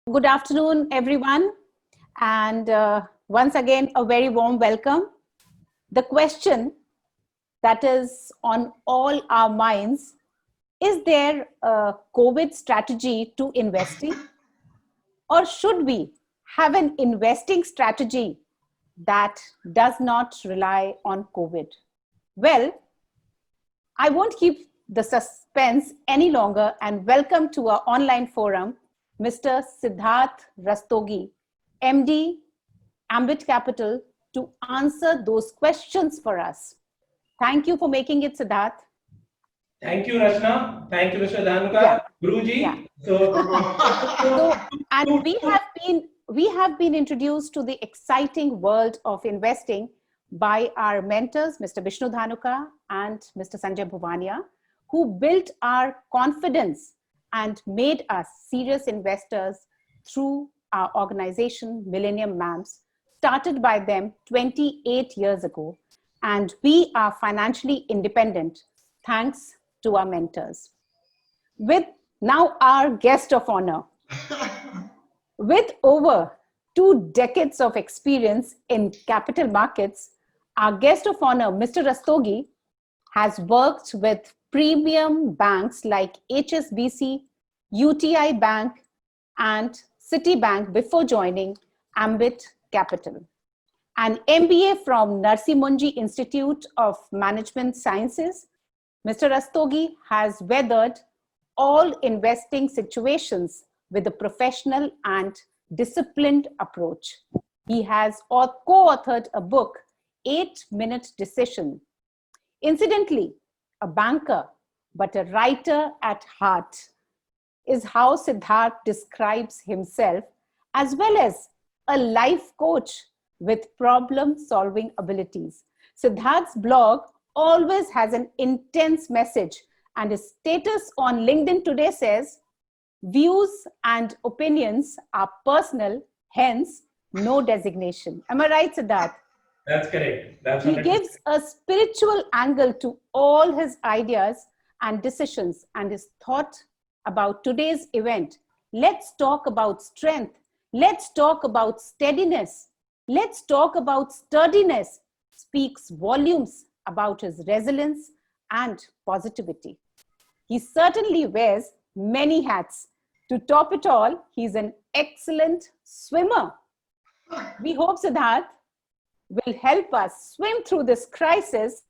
Good afternoon, everyone. And once again, a very warm welcome. The question that is on all our minds, is there a COVID strategy to investing? Or should we have an investing strategy that does not rely on COVID? Well, I won't keep the suspense any longer and welcome to our online forum Mr. Siddharth Rastogi, MD, Ambit Capital, to answer those questions for us. Thank you for making it, Siddharth. Thank you, Rachna. Thank you, Mr. Dhanuka. Yeah. Guruji. Yeah. And we have been introduced to the exciting world of investing by our mentors, Mr. Vishnu Dhanuka and Mr. Sanjay Bhuvania, who built our confidence and made us serious investors through our organization, Millennium MAMS, started by them 28 years ago. And we are financially independent thanks to our mentors. With now our guest of honor, with over 2 decades of experience in capital markets, our guest of honor, Mr. Rastogi, has worked with premium banks like HSBC, UTI Bank, and Citibank before joining Ambit Capital. An MBA from Narsi Munji Institute of Management Sciences, Mr. Rastogi has weathered all investing situations with a professional and disciplined approach. He has co-authored a book, 8-Minute Decision. Incidentally, a banker, but a writer at heart, is how Siddharth describes himself, as well as a life coach with problem-solving abilities. Siddharth's blog always has an intense message, and his status on LinkedIn today says, "Views and opinions are personal, hence no designation." Am I right, Siddharth? That's correct. He gives a spiritual angle to all his ideas and decisions and his thought about today's event. Let's talk about strength. Let's talk about steadiness. Let's talk about sturdiness. Speaks volumes about his resilience and positivity. He certainly wears many hats. To top it all, he's an excellent swimmer. We hope Siddharth will help us swim through this crisis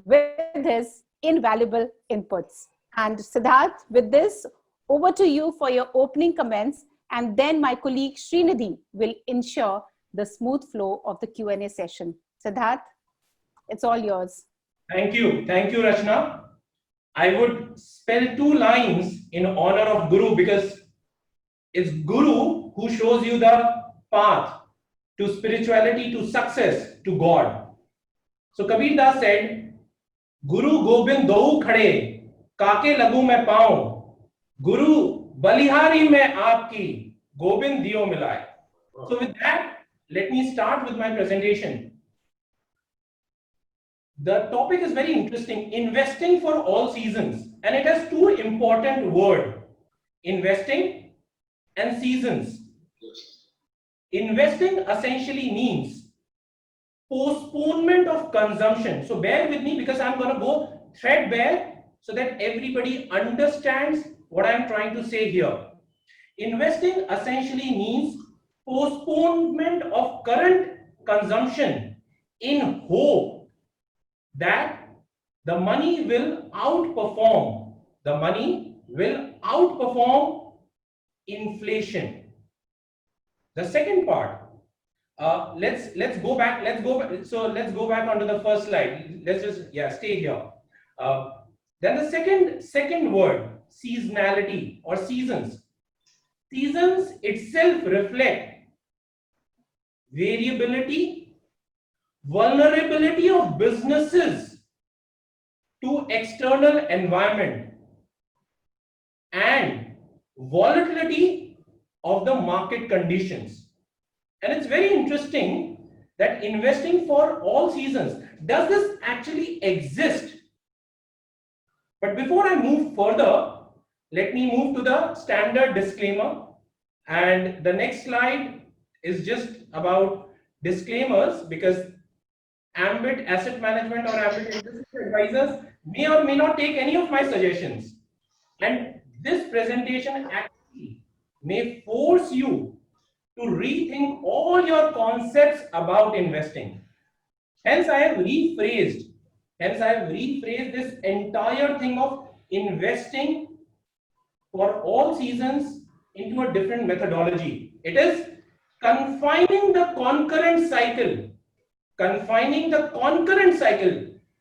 with his invaluable inputs. And Siddharth, with this, over to you for your opening comments, and then my colleague Srinidhi will ensure the smooth flow of the Q&A session. Siddharth, it's all yours. Thank you, Rachna. I would spell 2 lines in honor of Guru, because it's Guru who shows you the path to spirituality, to success, to God. So Kabir Das said, Guru Gobind dou khade, kaake lagu mein paun, Guru balihari mein aapki, Gobind diyo milai. So with that, let me start with my presentation. The topic is very interesting, investing for all seasons, and it has 2 important words, investing and seasons. Investing essentially means postponement of consumption. So bear with me, because I'm going to go threadbare so that everybody understands what I'm trying to say here. Investing essentially means postponement of current consumption in hope that the money will outperform inflation. The second part, let's go back. So let's go back onto the first slide. Let's just stay here. Then the second word, seasonality or seasons. Seasons itself reflect variability, vulnerability of businesses to external environment, and volatility of the market conditions. And it's very interesting that investing for all seasons, does this actually exist? But before I move further, let me move to the standard disclaimer. And the next slide is just about disclaimers, because Ambit Asset Management or Ambit Investment Advisors may or may not take any of my suggestions. And this presentation actually may force you to rethink all your concepts about investing. Hence, I have rephrased this entire thing of investing for all seasons into a different methodology. It is confining the concurrent cycle,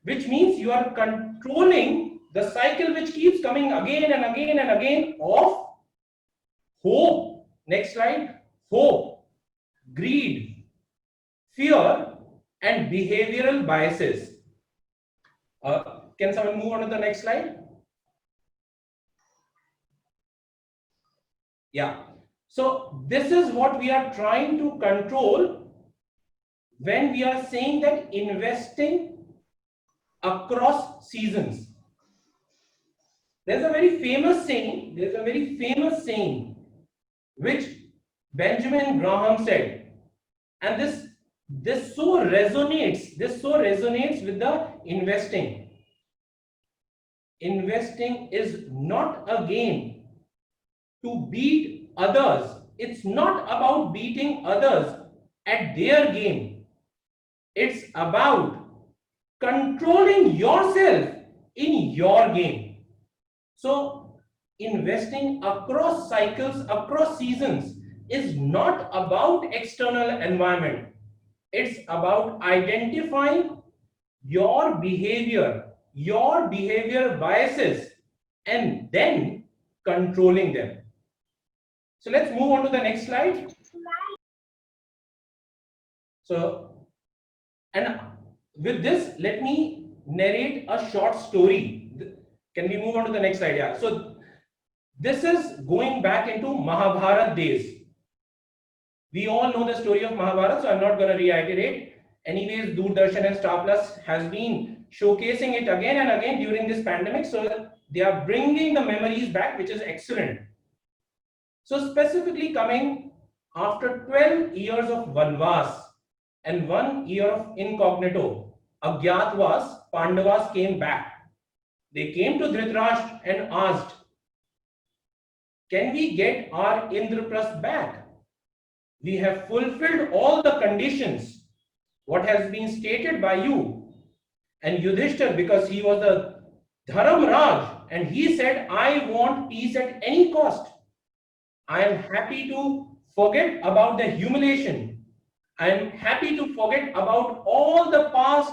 which means you are controlling the cycle which keeps coming again and again and again of hope. Next slide. Hope, greed, fear, and behavioral biases. Can someone move on to the next slide? Yeah. So this is what we are trying to control when we are saying that investing across seasons. There's a very famous saying which Benjamin Graham said, and this so resonates with the investing. Investing is not a game to beat others. It's not about beating others at their game. It's about controlling yourself in your game. So investing across cycles, across seasons is not about external environment. It's about identifying your behavior biases, and then controlling them. So let's move on to the next slide. So, and with this, let me narrate a short story. Can we move on to the next slide? Yeah. So this is going back into Mahabharata days. We all know the story of Mahabharata, so I'm not going to reiterate. Anyways, Doordarshan and Star Plus has been showcasing it again and again during this pandemic. So they are bringing the memories back, which is excellent. So specifically coming after 12 years of Vanvas and 1 year of incognito, Agyatwas, Pandavas came back. They came to Dhritarashtra and asked, can we get our Indraprasth back? We have fulfilled all the conditions, what has been stated by you. And Yudhishthir, because he was the Dharamraj, and he said, I want peace at any cost. I am happy to forget about the humiliation. I am happy to forget about all the past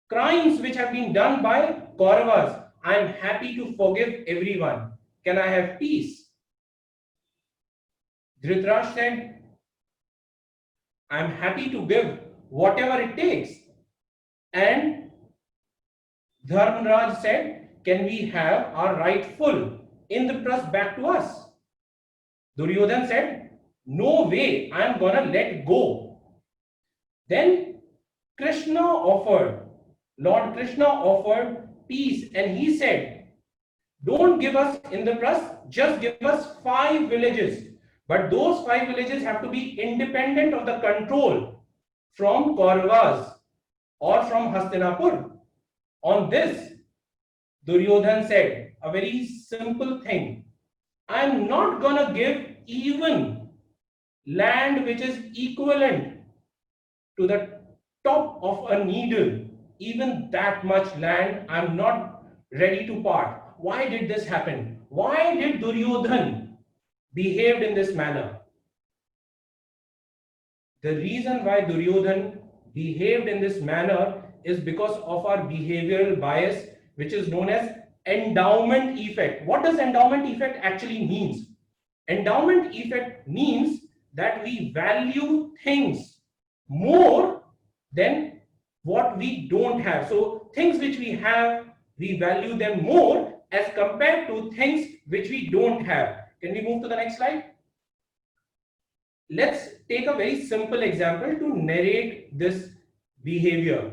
crimes which have been done by Kauravas. I am happy to forgive everyone. Can I have peace? Dhritarashtra said, I am happy to give whatever it takes. And Dharmaraj said, can we have our rightful Indraprasth back to us? Duryodhan said, no way, I am gonna let go. Then Lord Krishna offered peace, and he said, don't give us Indraprasth, just give us 5 villages. But those 5 villages have to be independent of the control from Kauravas or from Hastinapur. On this, Duryodhan said a very simple thing. I am not gonna give even land which is equivalent to the top of a needle. Even that much land, I am not ready to part. Why did this happen? Why did Duryodhan behaved in this manner? The reason why Duryodhan behaved in this manner is because of our behavioral bias, which is known as endowment effect. What does endowment effect actually means? Endowment effect means that we value things more than what we don't have. So things which we have, we value them more as compared to things which we don't have. Can we move to the next slide? Let's take a very simple example to narrate this behavior.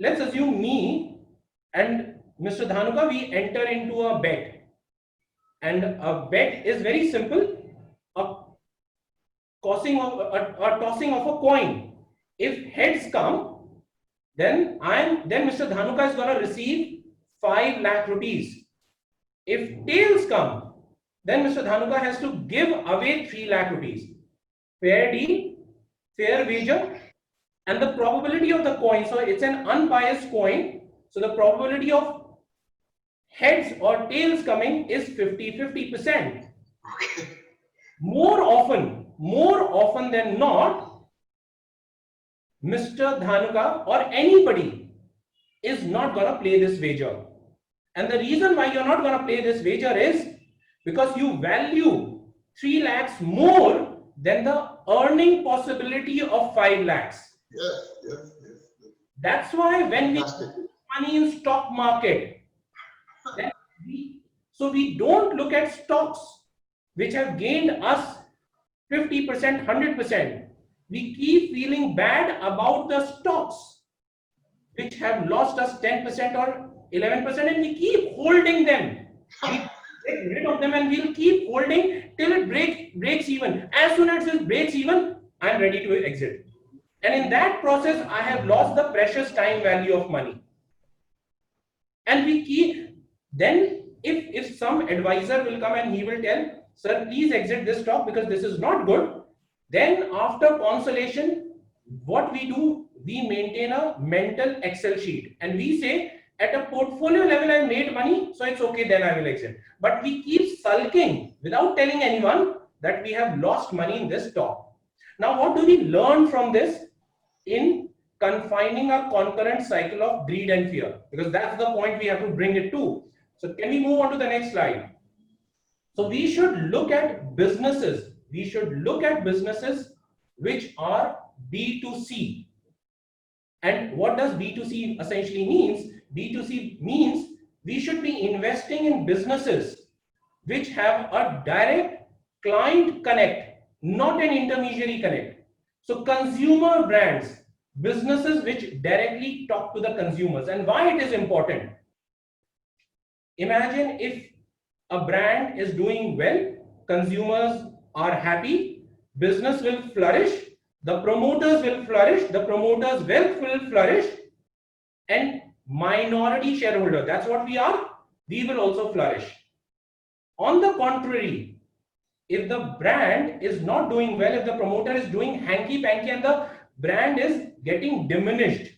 Let's assume me and Mr. Dhanuka, we enter into a bet. And a bet is very simple. tossing of a coin. If heads come, then Mr. Dhanuka is going to receive 5 lakh rupees. If tails come, then Mr. Dhanuka has to give away 3 lakh rupees. Fair deal, fair wager, and the probability of the coin, so it's an unbiased coin, so the probability of heads or tails coming is 50-50%. Okay. More often than not, Mr. Dhanuka or anybody is not going to play this wager. And the reason why you're not going to play this wager is because you value 3 lakhs more than the earning possibility of 5 lakhs. Yes. That's why when we put money in stock market, so we don't look at stocks which have gained us 50%, 100%. We keep feeling bad about the stocks which have lost us 10% or 11%, and we keep holding them. We get rid of them and we'll keep holding till it breaks even. As soon as it breaks even, I'm ready to exit. And in that process, I have lost the precious time value of money. And we keep, then if some advisor will come and he will tell, sir, please exit this stock because this is not good. Then after consolation, what we do, we maintain a mental Excel sheet and we say at a portfolio level, I made money, so it's okay, then I will exit. But we keep sulking without telling anyone that we have lost money in this stock. Now, what do we learn from this? In confining a concurrent cycle of greed and fear, because that's the point we have to bring it to. So can we move on to the next slide? So we should look at businesses. We should look at businesses which are B2C. And what does B2C essentially means? B2C means we should be investing in businesses which have a direct client connect, not an intermediary connect. So consumer brands, businesses which directly talk to the consumers. And why it is important? Imagine if a brand is doing well, consumers are happy, business will flourish, the promoters will flourish, the promoters' wealth will flourish, and minority shareholder, that's what we are, we will also flourish. On the contrary, if the brand is not doing well, if the promoter is doing hanky-panky and the brand is getting diminished,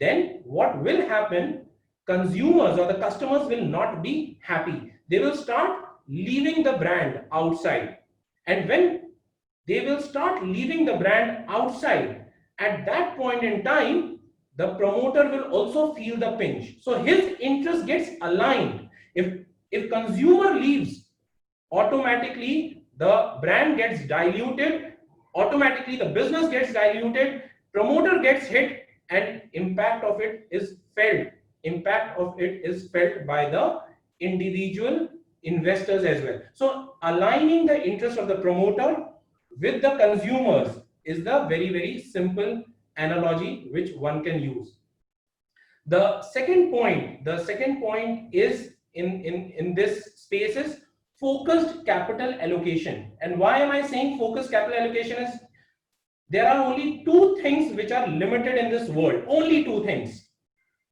then what will happen? Consumers or the customers will not be happy. They will start leaving the brand outside. And when they will start leaving the brand outside, at that point in time, the promoter will also feel the pinch. So his interest gets aligned. If consumer leaves, automatically the brand gets diluted, automatically the business gets diluted, promoter gets hit, and impact of it is felt. Impact of it is felt by the individual investors as well. So aligning the interest of the promoter with the consumers is the very simple analogy which one can use. The second point is in this space is focused capital allocation. And why am I saying focused capital allocation is there are only 2 things which are limited in this world. Only 2 things.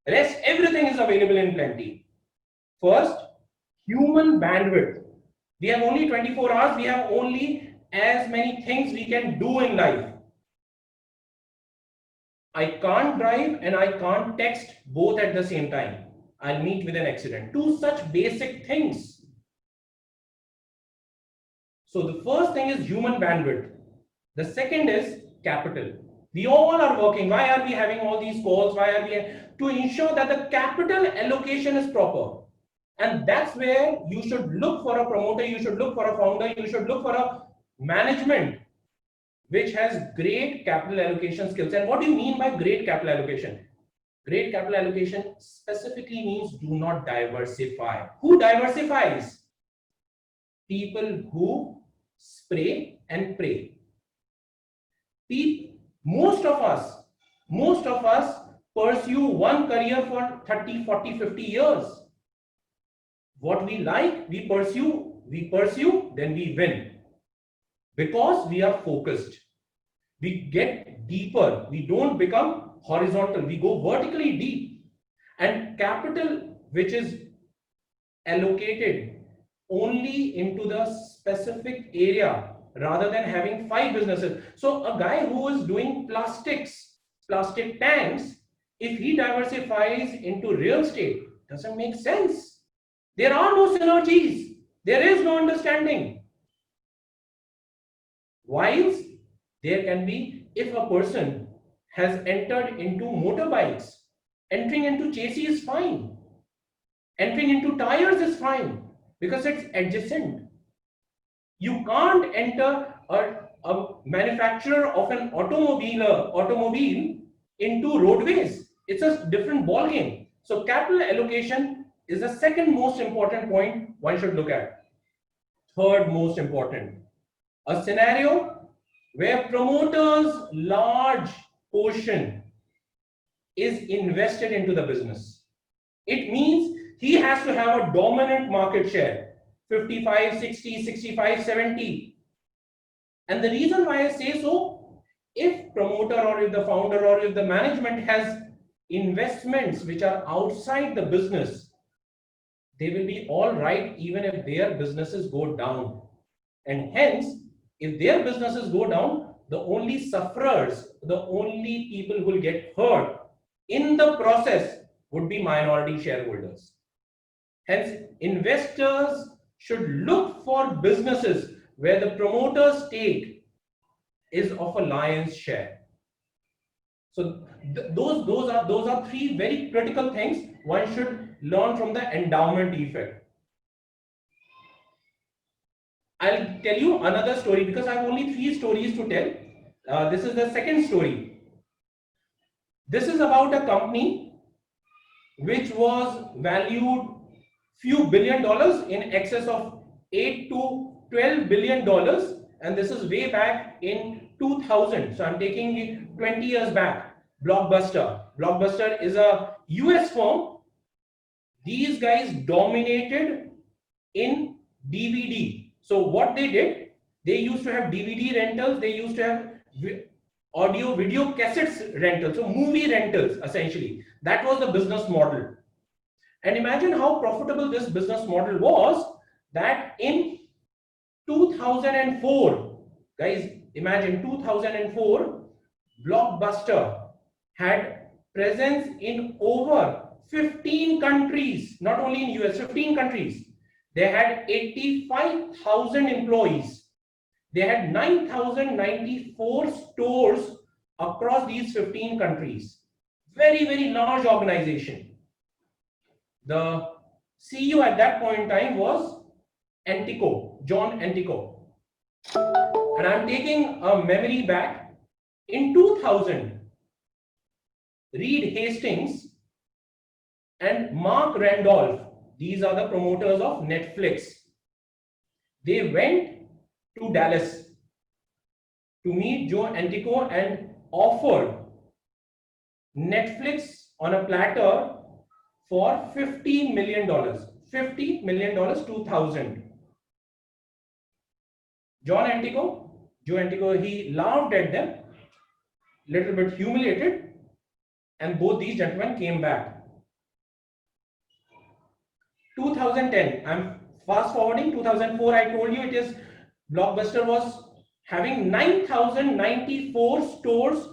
Rest everything is available in plenty. First, human bandwidth. We have only 24 hours. We have only as many things we can do in life. I can't drive and I can't text both at the same time. I'll meet with an accident. 2 such basic things. So the first thing is human bandwidth. The second is capital. We all are working. Why are we having all these calls? Why are we to ensure that the capital allocation is proper? And that's where you should look for a promoter, you should look for a founder, you should look for a management which has great capital allocation skills. And what do you mean by great capital allocation? Great capital allocation specifically means do not diversify. Who diversifies? People who spray and pray. Most of us pursue one career for 30, 40, 50 years. What we like, we pursue, then we win. because we are focused. We get deeper. We don't become horizontal. We go vertically deep. And capital, which is allocated only into the specific area rather than having 5 businesses. So a guy who is doing plastics, plastic tanks, if he diversifies into real estate, doesn't make sense. There are no synergies. There is no understanding. Whilst there can be, if a person has entered into motorbikes, entering into chassis is fine. Entering into tires is fine because it's adjacent. You can't enter a manufacturer of an automobile into roadways. It's a different ball game. So capital allocation is the second most important point one should look at. Third most important, a scenario where promoters' large portion is invested into the business. It means he has to have a dominant market share, 55, 60, 65, 70. And the reason why I say so, if promoter or if the founder or if the management has investments which are outside the business, they will be all right even if their businesses go down. And hence, if their businesses go down, the only sufferers, the only people who will get hurt in the process would be minority shareholders. Hence, investors should look for businesses where the promoter's stake is of a lion's share. So those are 3 very critical things one should learn from the endowment effect. I'll tell you another story because I have only 3 stories to tell. This is the second story. This is about a company which was valued few billion dollars, in excess of 8 to 12 billion dollars, and this is way back in 2000. So I'm taking 20 years back. Blockbuster is a US firm. These guys dominated in DVD. So what they did, they used to have DVD rentals, they used to have audio video cassettes rentals, so movie rentals essentially. That was the business model. And imagine how profitable this business model was, that in 2004, guys, imagine 2004, Blockbuster had presence in over 15 countries, not only in US, 15 countries. They had 85,000 employees. They had 9,094 stores across these 15 countries. Very, very large organization. The CEO at that point in time was Antico, John Antico. And I'm taking a memory back. In 2000, Reed Hastings and Mark Randolph, these are the promoters of Netflix. They went to Dallas to meet Joe Antico and offered Netflix on a platter for $50 million. $50 million, 2000. Joe Antico, he laughed at them, little bit humiliated, and both these gentlemen came back. 2010, I'm fast forwarding. 2004, I told you it is Blockbuster was having 9,094 stores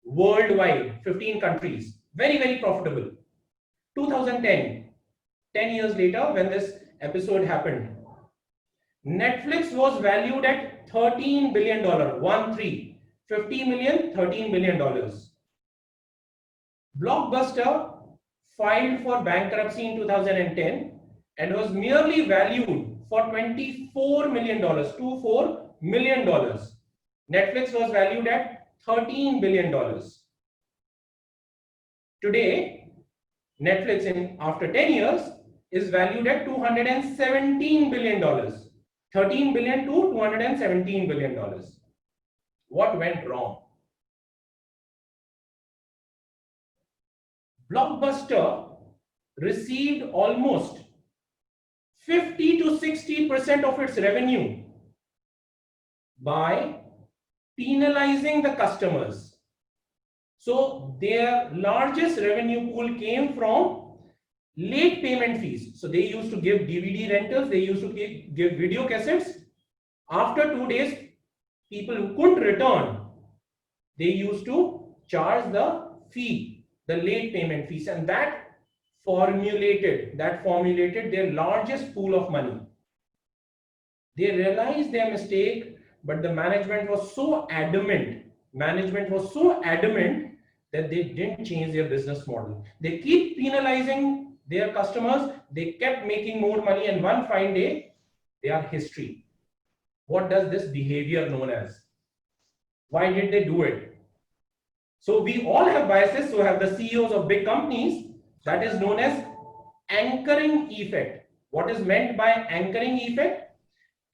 worldwide, 15 countries. Very, very profitable. 2010, 10 years later, when this episode happened, Netflix was valued at $13 billion, 1-3, 50 million, $13 billion. Blockbuster filed for bankruptcy in 2010 and was merely valued for $24 million, $24 million. Netflix was valued at $13 billion. Today, Netflix, after 10 years, is valued at $217 billion. $13 billion to $217 billion. What went wrong? Blockbuster received almost 50 to 60% of its revenue by penalizing the customers. So their largest revenue pool came from late payment fees. So they used to give DVD rentals, they used to give video cassettes. After 2 days, people who couldn't return, they used to charge the fee, the late payment fees, and that formulated their largest pool of money. They realized their mistake, but the management was so adamant that they didn't change their business model. They keep penalizing their customers, they kept making more money, and one fine day, they are history. What does this behavior known as? Why did they do it? So we all have biases, so have the CEOs of big companies. That is known as anchoring effect. What is meant by anchoring effect?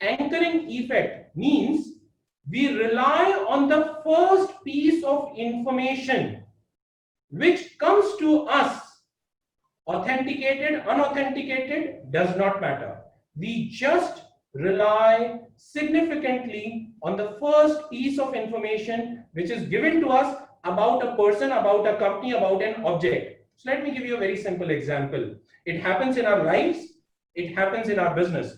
Anchoring effect means we rely on the first piece of information which comes to us. Authenticated, unauthenticated, does not matter. We just rely significantly on the first piece of information which is given to us about a person, about a company, about an object. So let me give you a very simple example. It happens in our lives, it happens in our business.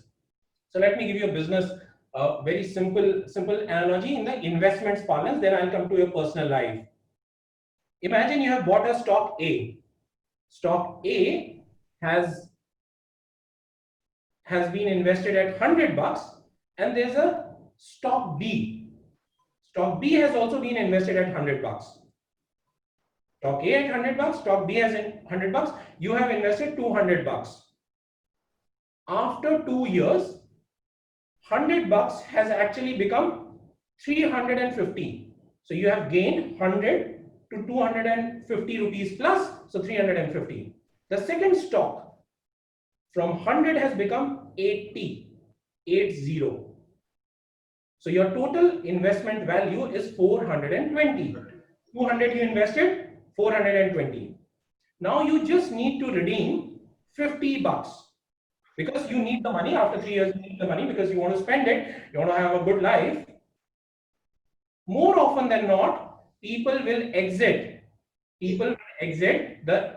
So let me give you a business, very simple analogy in the investments parlance, then I'll come to your personal life. Imagine you have bought a stock A. Stock A has been invested at $100, and there's a stock B. Stock B has also been invested at $100. Stock A at $100, stock B has $100. You have invested $200. After 2 years, $100 has actually become 350. So you have gained 100 to 250 rupees plus, so 350. The second stock from 100 has become 80. So your total investment value is 420. 200 you invested, 420. Now you just need to redeem $50 because you need the money. After 3 years, you need the money because you want to spend it, you want to have a good life. More often than not, people will exit the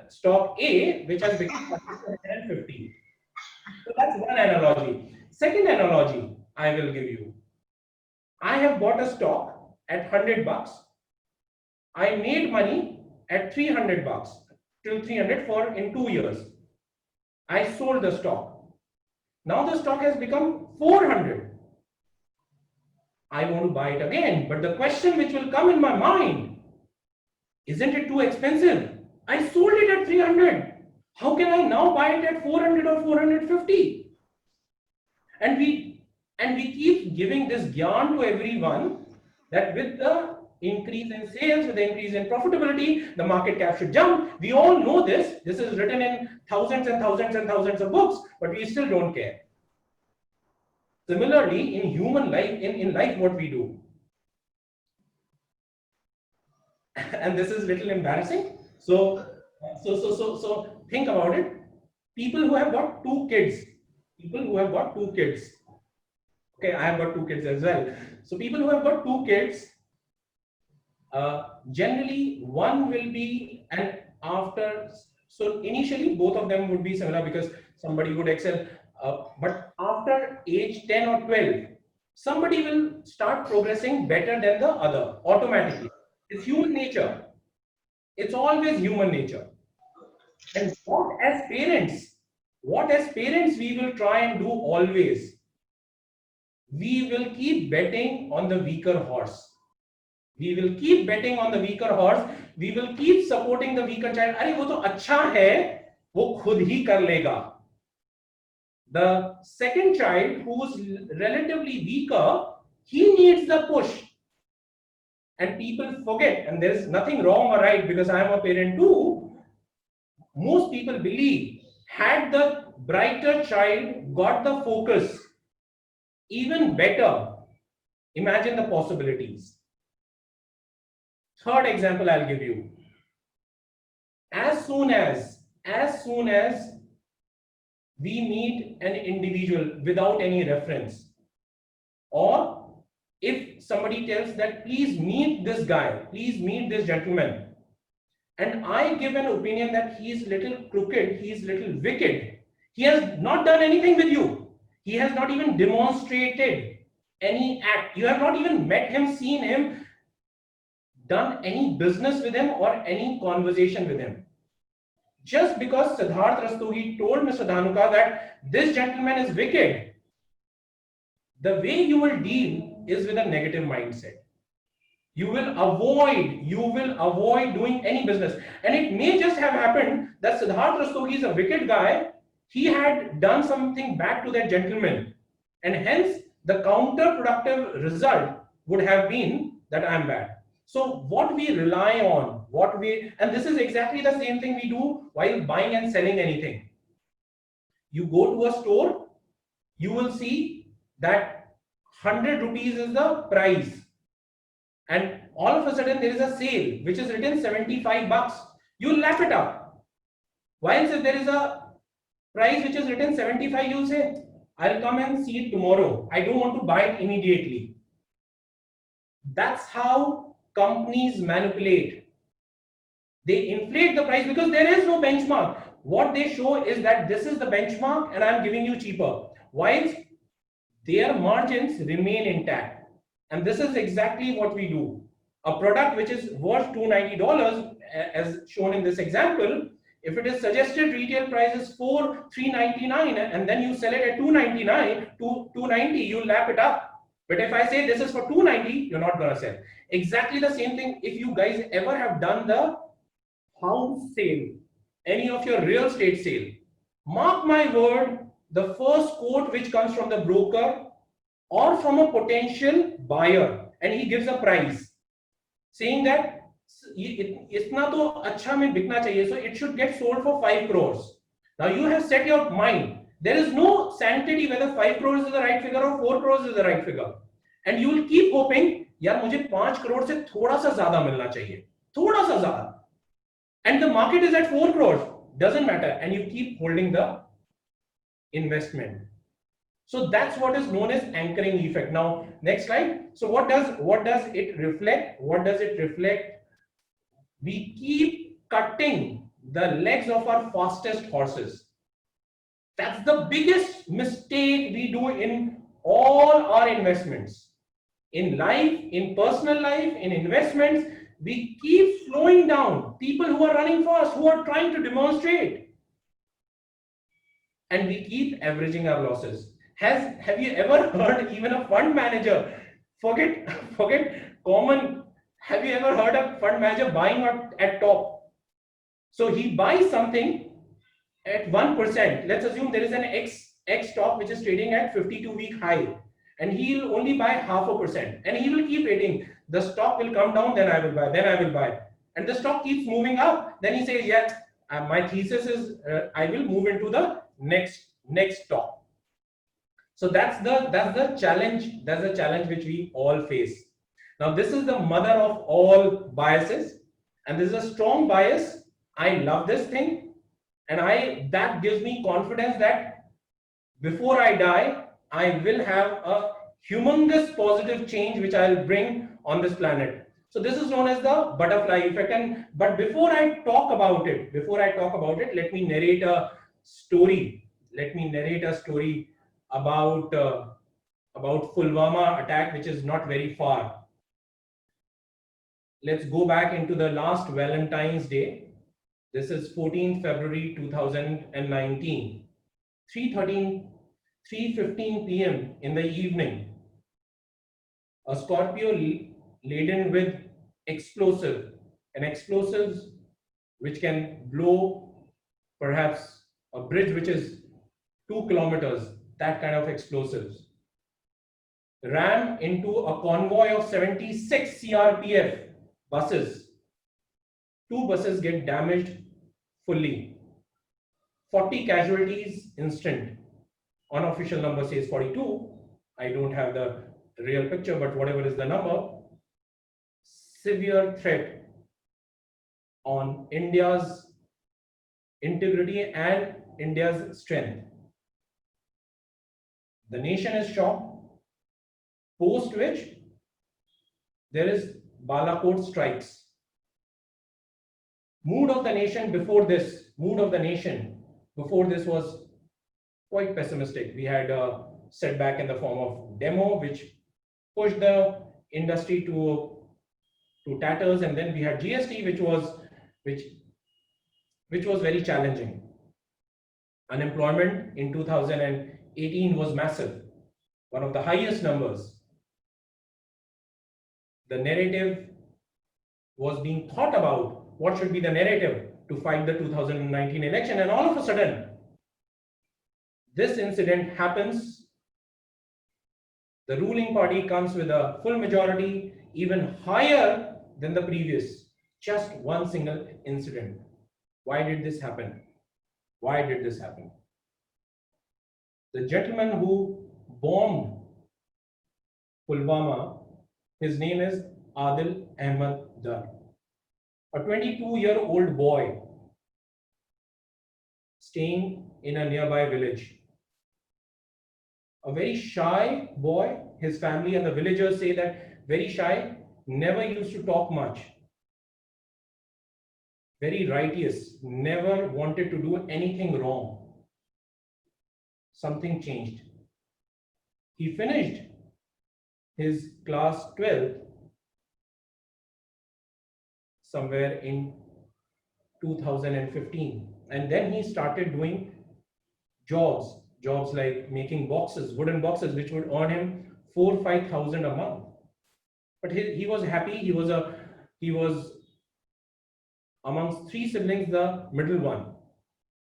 stock A, which has become 150. So that's one analogy. Second analogy I will give you. I have bought a stock at $100. I made money at $300 till 300 for in 2 years. I sold the stock. Now the stock has become 400. I want to buy it again, but the question which will come in my mind, isn't it too expensive? I sold it at 300. How can I now buy it at 400 or 450? And we keep giving this gyan to everyone that with the increase in sales, with the increase in profitability, the market cap should jump. We all know this. This is written in thousands and thousands and thousands of books, but we still don't care. Similarly, in human life, in life, what we do, and this is a little embarrassing. So think about it. People who have got 2 kids. Okay, I have got 2 kids as well. So people who have got 2 kids, generally one will be, and after, so initially both of them would be similar because somebody would excel. But after age 10 or 12, somebody will start progressing better than the other automatically. It's human nature. It's always human nature. And what as parents we will try and do always, we will keep betting on the weaker horse. We will keep betting on the weaker horse. We will keep supporting the weaker child. अरे वो तो अच्छा है, वो खुद ही कर लेगा. The second child, who's relatively weaker, he needs the push. And people forget, and there's nothing wrong or right because I am a parent too. Most people believe, had the brighter child got the focus, even better, imagine the possibilities. Third example I'll give you. As soon as we meet an individual without any reference, or if somebody tells that please meet this guy, please meet this gentleman, and I give an opinion that he is little crooked, he is little wicked, he has not done anything with you, he has not even demonstrated any act, you have not even met him, seen him, done any business with him or any conversation with him. Just because Siddharth Rastogi told Mr. Dhanuka that this gentleman is wicked, the way you will deal is with a negative mindset. You will avoid doing any business. And it may just have happened that Siddharth Rastogi is a wicked guy. He had done something bad to that gentleman. And hence the counterproductive result would have been that I'm bad. So what we rely on, and this is exactly the same thing we do while buying and selling anything. You go to a store, you will see that 100 rupees is the price. And all of a sudden there is a sale which is written 75 bucks. You lap it up. Whilst if there is a price which is written 75, you say, I'll come and see it tomorrow. I don't want to buy it immediately. That's how companies manipulate. They inflate the price because there is no benchmark. What they show is that this is the benchmark and I'm giving you cheaper. Whilst their margins remain intact. And this is exactly what we do. A product which is worth $290, as shown in this example, if it is suggested retail price is $399 and then you sell it at $299 to $290, you lap it up. But if I say this is for $290, you're not going to sell. Exactly the same thing if you guys ever have done the house sale, any of your real estate sale. Mark my word, the first quote which comes from the broker or from a potential buyer and he gives a price saying that itna to acha mein bikna chahiye, so it should get sold for 5 crores. Now you have set your mind. There is no sanctity whether 5 crores is the right figure or 4 crores is the right figure. And you will keep hoping, yaar mujhe 5 crores se thoda sa zyada milna chahiye. Thoda sa zyada. And the market is at 4 crores. Doesn't matter. And you keep holding the investment. So that's what is known as anchoring effect. Now, next slide. So what does it reflect? What does it reflect? We keep cutting the legs of our fastest horses. That's the biggest mistake we do in all our investments. In life, in personal life, in investments, we keep slowing down people who are running fast, who are trying to demonstrate. And we keep averaging our losses. Have you ever heard even a fund manager, forget common, have you ever heard a fund manager buying at top? So he buys something at 1%. Let's assume there is an X stock which is trading at 52-week high, and he will only buy 0.5%, and he will keep waiting. The stock will come down, then I will buy, then I will buy, and the stock keeps moving up. Then he says, yeah, my thesis is I will move into the next stock. So that's the challenge. That's the challenge which we all face. Now this is the mother of all biases, and this is a strong bias. I love this thing, and that gives me confidence that before I die, I will have a humongous positive change which I'll bring on this planet. So this is known as the butterfly effect. But before I talk about it, let me narrate a story. About Pulwama attack, which is not very far. Let's go back into the last Valentine's Day. This is 14th February 2019. 3:15 p.m. in the evening. A Scorpio laden with explosives which can blow perhaps a bridge which is 2 kilometers. That kind of explosives ran into a convoy of 76 CRPF buses. 2 buses get damaged fully. 40 casualties instant. Unofficial number says 42. I don't have the real picture, but whatever is the number. Severe threat on India's integrity and India's strength. The nation is shocked, post which There is Balakot strikes. Mood of the nation before this was quite pessimistic. We had a setback in the form of demo, which pushed the industry to tatters, and then we had GST, which was very challenging. Unemployment in 2018 was massive, one of the highest numbers. The narrative was being thought about. What should be the narrative to fight the 2019 election? And all of a sudden, this incident happens. The ruling party comes with a full majority, even higher than the previous. Just one single incident. Why did this happen? Why did this happen? The gentleman who bombed Pulwama, his name is Adil Ahmed Dar, a 22-year-old boy staying in a nearby village. A very shy boy. His family and the villagers say that very shy, never used to talk much. Very righteous, never wanted to do anything wrong. Something changed. He finished his class 12 somewhere in 2015, and then he started doing jobs like making boxes, wooden boxes, which would earn him 4,000-5,000 a month. But he was happy. He was amongst three siblings, the middle one,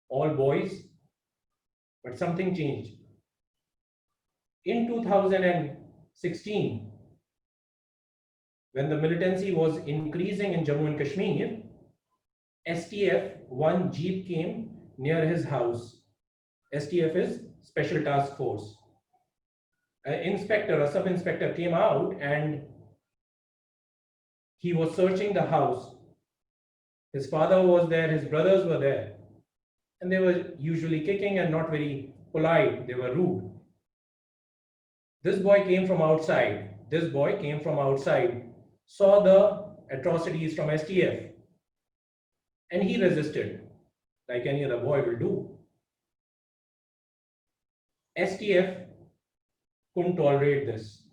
all boys. But something changed. In 2016, when the militancy was increasing in Jammu and Kashmir, STF, one jeep came near his house. STF is Special Task Force. A sub-inspector came out and he was searching the house. His father was there, his brothers were there, and they were usually kicking and not very polite. They were rude. This boy came from outside, saw the atrocities from STF, and he resisted, like any other boy will do. STF couldn't tolerate this.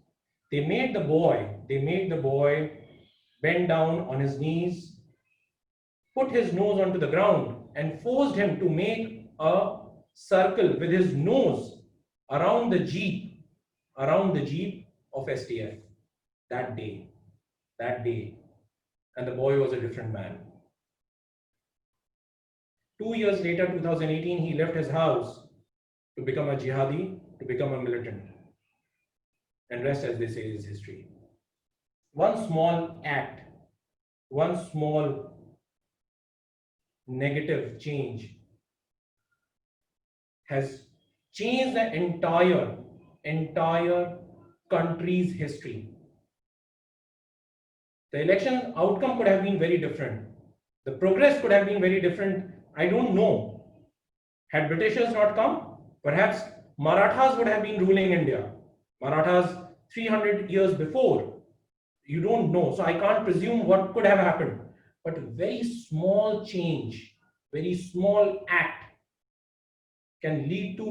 They made the boy bend down on his knees, put his nose onto the ground, and forced him to make a circle with his nose around the jeep of STF that day. And the boy was a different man. 2 years later, 2018, he left his house to become a jihadi, to become a militant. And rest, as they say, is history. One small act, one small negative change has changed the entire country's history. The election outcome could have been very different. The progress could have been very different. I don't know. Had Britishers not come, perhaps Marathas would have been ruling India. Marathas 300 years before. You don't know. So I can't presume what could have happened. But a very small change, very small act can lead to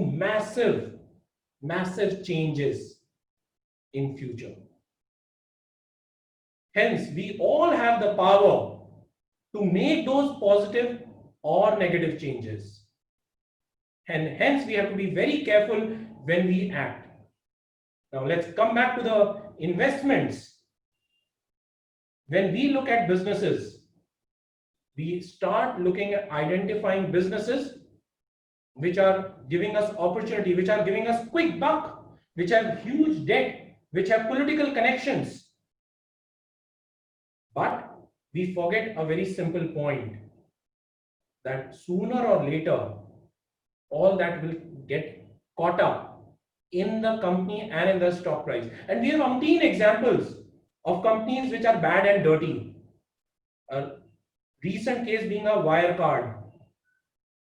massive changes in future. Hence, we all have the power to make those positive or negative changes. And hence, we have to be very careful when we act. Now, let's come back to the investments. When we look at businesses, we start looking at identifying businesses which are giving us opportunity, which are giving us quick buck, which have huge debt, which have political connections. But we forget a very simple point, that sooner or later, all that will get caught up in the company and in the stock price. And we have umpteen examples of companies which are bad and dirty. A recent case being a Wirecard.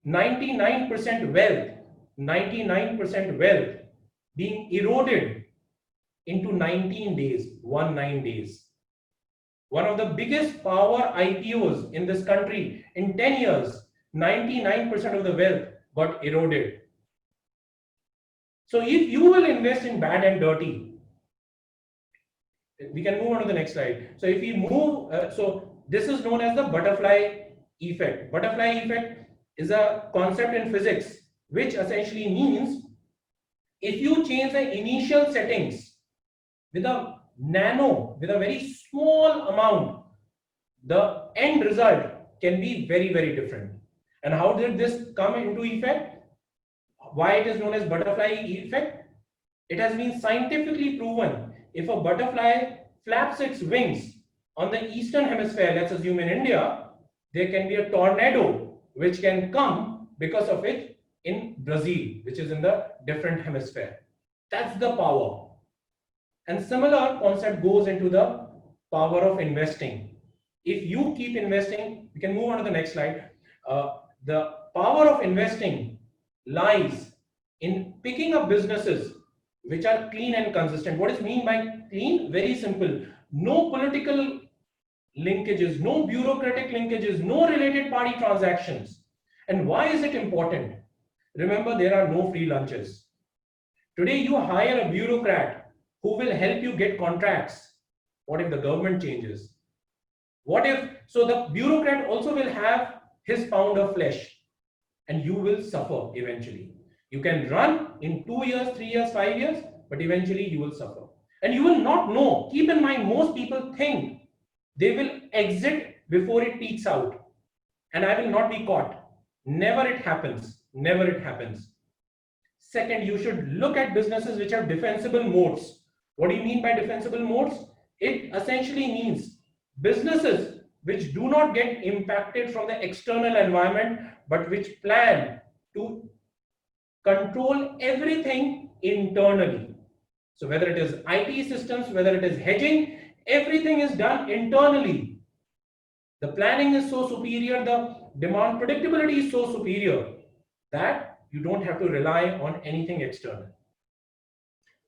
99% wealth being eroded into 19 days. One of the biggest power IPOs in this country in 10 years, 99% of the wealth got eroded. So if you will invest in bad and dirty, we can move on to the next slide. So if we move, so this is known as the butterfly effect. Butterfly effect is a concept in physics, which essentially means if you change the initial settings with a very small amount, the end result can be very, very different. And how did this come into effect? Why it is known as butterfly effect? It has been scientifically proven if a butterfly flaps its wings on the eastern hemisphere, let's assume in India, there can be a tornado which can come because of it in Brazil, which is in the different hemisphere. That's the power. And similar concept goes into the power of investing. If you keep investing, we can move on to the next slide. The power of investing lies in picking up businesses which are clean and consistent. What is mean by clean? Very simple. No political linkages, no bureaucratic linkages, no related party transactions. And why is it important? Remember, there are no free lunches. Today, you hire a bureaucrat who will help you get contracts. What if the government changes? What if, so the bureaucrat also will have his pound of flesh and you will suffer eventually. You can run in 2 years, 3 years, 5 years, but eventually you will suffer. And you will not know. Keep in mind, most people think they will exit before it peaks out. And I will not be caught. Never it happens. Never it happens. Second, you should look at businesses which have defensible moats. What do you mean by defensible moats? It essentially means businesses which do not get impacted from the external environment, but which plan to control everything internally. So whether it is IT systems, whether it is hedging, everything is done internally. The planning is so superior, the demand predictability is so superior that you don't have to rely on anything external.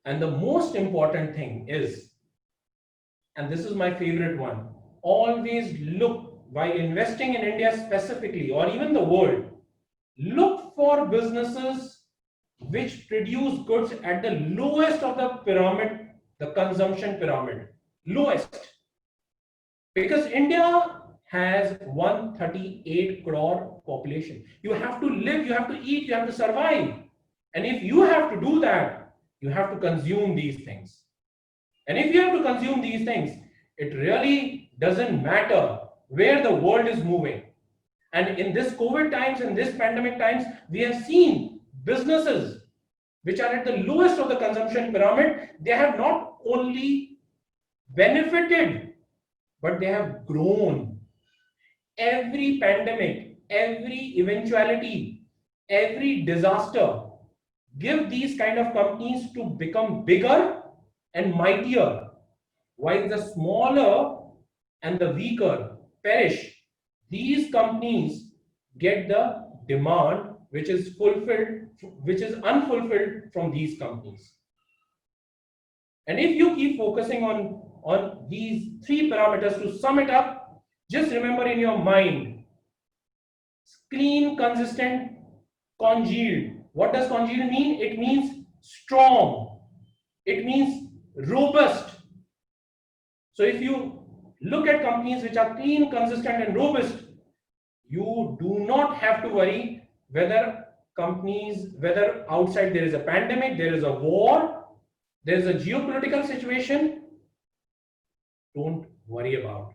And the most important thing is, and this is my favorite one, always look, while investing in India specifically, or even the world, look for businesses which produce goods at the lowest of the pyramid, the consumption pyramid, lowest. Because India has 138 crore population. You have to live, you have to eat, you have to survive. And if you have to do that, you have to consume these things. And if you have to consume these things, it really doesn't matter where the world is moving. And in this COVID times, in this pandemic times, we have seen businesses which are at the lowest of the consumption pyramid. They have not only benefited, but they have grown. Every pandemic, every eventuality, every disaster give these kind of companies to become bigger and mightier, while the smaller and the weaker perish. These companies get the demand which is fulfilled, which is unfulfilled from these companies. And if you keep focusing on these three parameters, to sum it up, just remember in your mind: clean, consistent, congealed. What does congealed mean? It means strong. It means robust. So if you look at companies which are clean, consistent, and robust, you do not have to worry whether outside there is a pandemic, there is a war, there is a geopolitical situation. Don't worry about.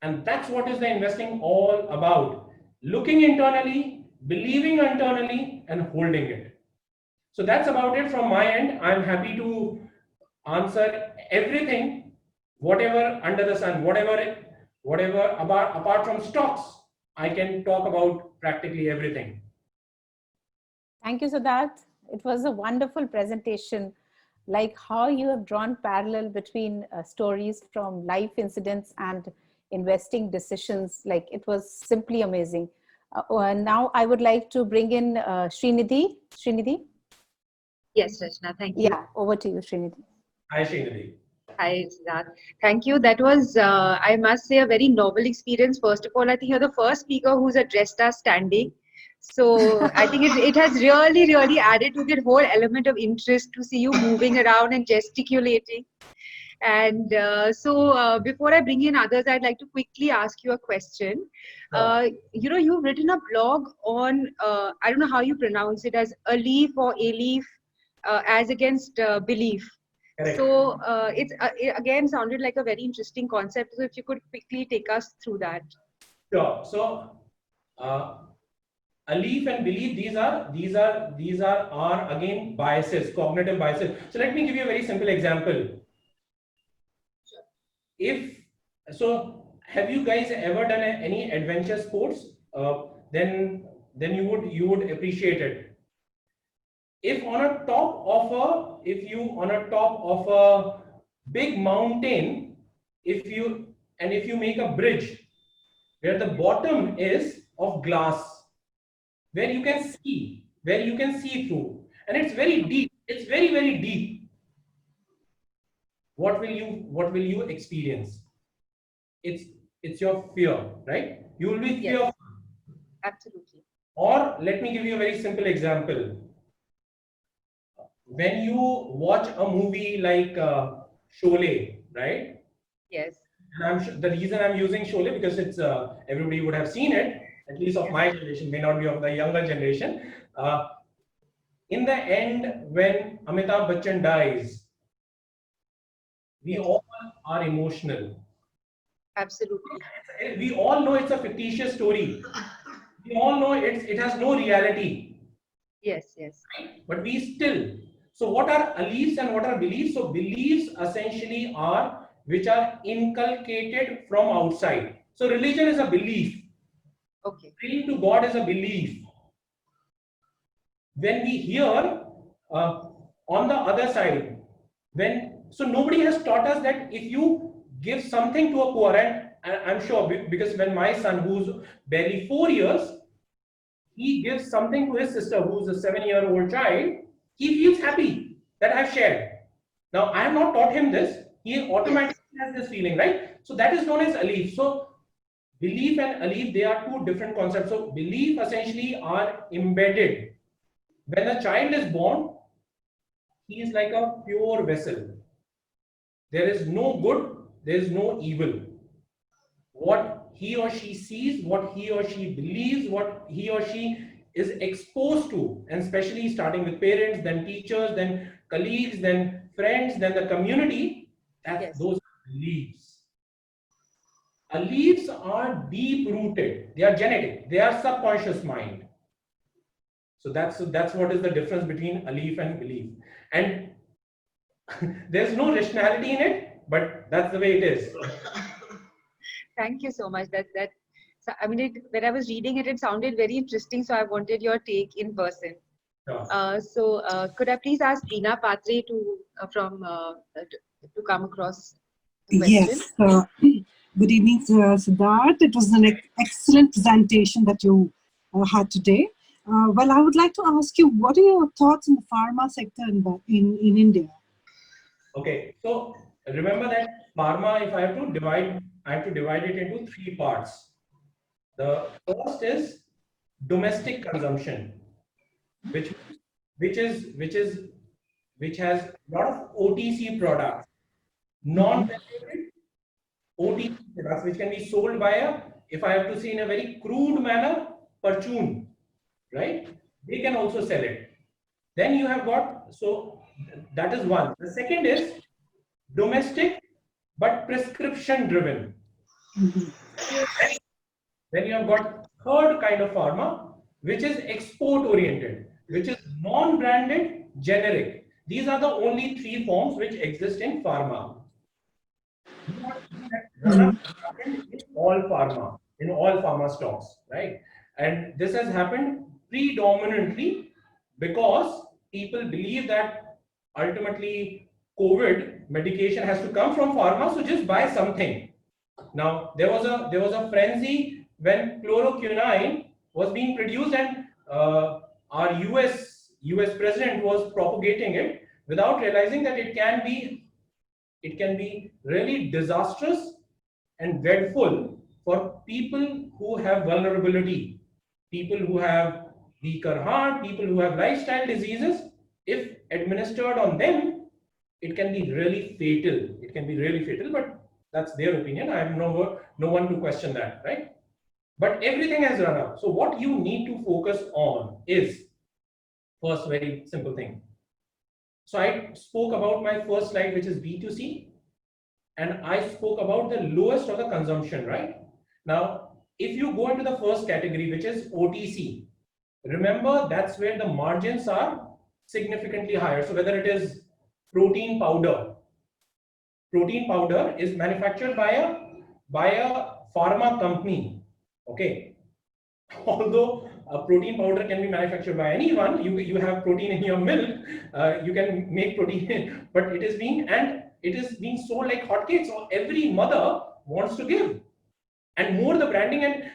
And that's what is the investing all about. Looking internally, believing internally, and holding it. So that's about it from my end. I'm happy to answer everything, whatever under the sun, whatever apart from stocks, I can talk about practically everything. Thank you, Siddharth. It was a wonderful presentation, like how you have drawn parallel between stories from life incidents and investing decisions. Like, it was simply amazing. Now I would like to bring in Srinidhi. Srinidhi? Yes, Rachna, thank you. Yeah, over to you, Srinidhi. Hi, Srinidhi. Hi, Siddharth. Thank you. That was, I must say, a very novel experience. First of all, I think you're the first speaker who's addressed us standing. So I think it has really, really added to the whole element of interest to see you moving around and gesticulating. And before I bring in others, I'd like to quickly ask you a question. You've written a blog on, I don't know how you pronounce it, as Alif or Alif, as against belief. Correct. So it again sounded like a very interesting concept. So if you could quickly take us through that. Sure. So, Alif and belief, these are again biases, cognitive biases. So let me give you a very simple example. If so, have you guys ever done any adventure sports? Then you would appreciate it. If on a top of a big mountain, if you make a bridge where the bottom is of glass, where you can see through, and it's very deep, it's very, very deep, what will you experience? It's your fear, right? You will be fearful. Absolutely. Or let me give you a very simple example. When you watch a movie like Sholay, right? Yes. And the reason I'm using Sholay, because it's everybody would have seen it, at least of my generation, may not be of the younger generation. In the end, when Amitabh Bachchan dies, we all are emotional. Absolutely. We all know it's a fictitious story. We all know it has no reality. Yes, yes. But we still. So what are beliefs and what are beliefs? So beliefs essentially are which are inculcated from outside. So religion is a belief. Okay. Praying to God is a belief. When we hear on the other side, so nobody has taught us that if you give something to a poor, and I'm sure because when my son, who's barely 4 years, he gives something to his sister, who's a 7-year-old child, he feels happy that I've shared. Now, I have not taught him this. He automatically has this feeling, right? So that is known as alif. So belief and alif, they are two different concepts. So belief essentially are embedded. When a child is born, he is like a pure vessel. There is no good, there is no evil. What he or she sees, what he or she believes, what he or she is exposed to, and especially starting with parents, then teachers, then colleagues, then friends, then the community, those are beliefs. Beliefs are deep rooted, they are genetic, they are subconscious mind. So that's what is the difference between alif and belief. And there's no rationality in it, but that's the way it is. Thank you so much. So, I mean, when I was reading it, it sounded very interesting. So I wanted your take in person. Sure. Could I please ask Dina Patre to come across the question? Yes. Good evening, Siddharth. It was an excellent presentation that you had today. Well, I would like to ask you, what are your thoughts on the pharma sector in India? Okay, so remember that pharma, if I have to divide it into 3 parts. The first is domestic consumption, which has a lot of OTC products, non-regulated OTC products, which can be sold via, if I have to say in a very crude manner, perchune, right? They can also sell it. Then you have got, so that is one. The second is domestic but prescription driven. Then you have got third kind of pharma, which is export oriented, which is non-branded generic. These are the only 3 forms which exist in pharma. In all pharma stocks, right? And this has happened predominantly because people believe that ultimately COVID medication has to come from pharma, so just buy something. Now there was a frenzy when chloroquine was being produced, and our US president was propagating it without realizing that it can be it can be really disastrous and dreadful for people who have vulnerability, people who have weaker heart, people who have lifestyle diseases. If administered on them, it can be really fatal. It can be really fatal, but that's their opinion. I have no one to question that, right? But everything has run up. So what you need to focus on is first very simple thing. So I spoke about my first slide, which is B2C, and I spoke about the lowest of the consumption, right? Now, if you go into the first category, which is OTC, remember that's where the margins are significantly higher. So whether it is protein powder is manufactured by a pharma company, okay? Although a protein powder can be manufactured by anyone, you have protein in your milk, you can make protein, but it is being sold like hotcakes. So every mother wants to give, and more the branding, and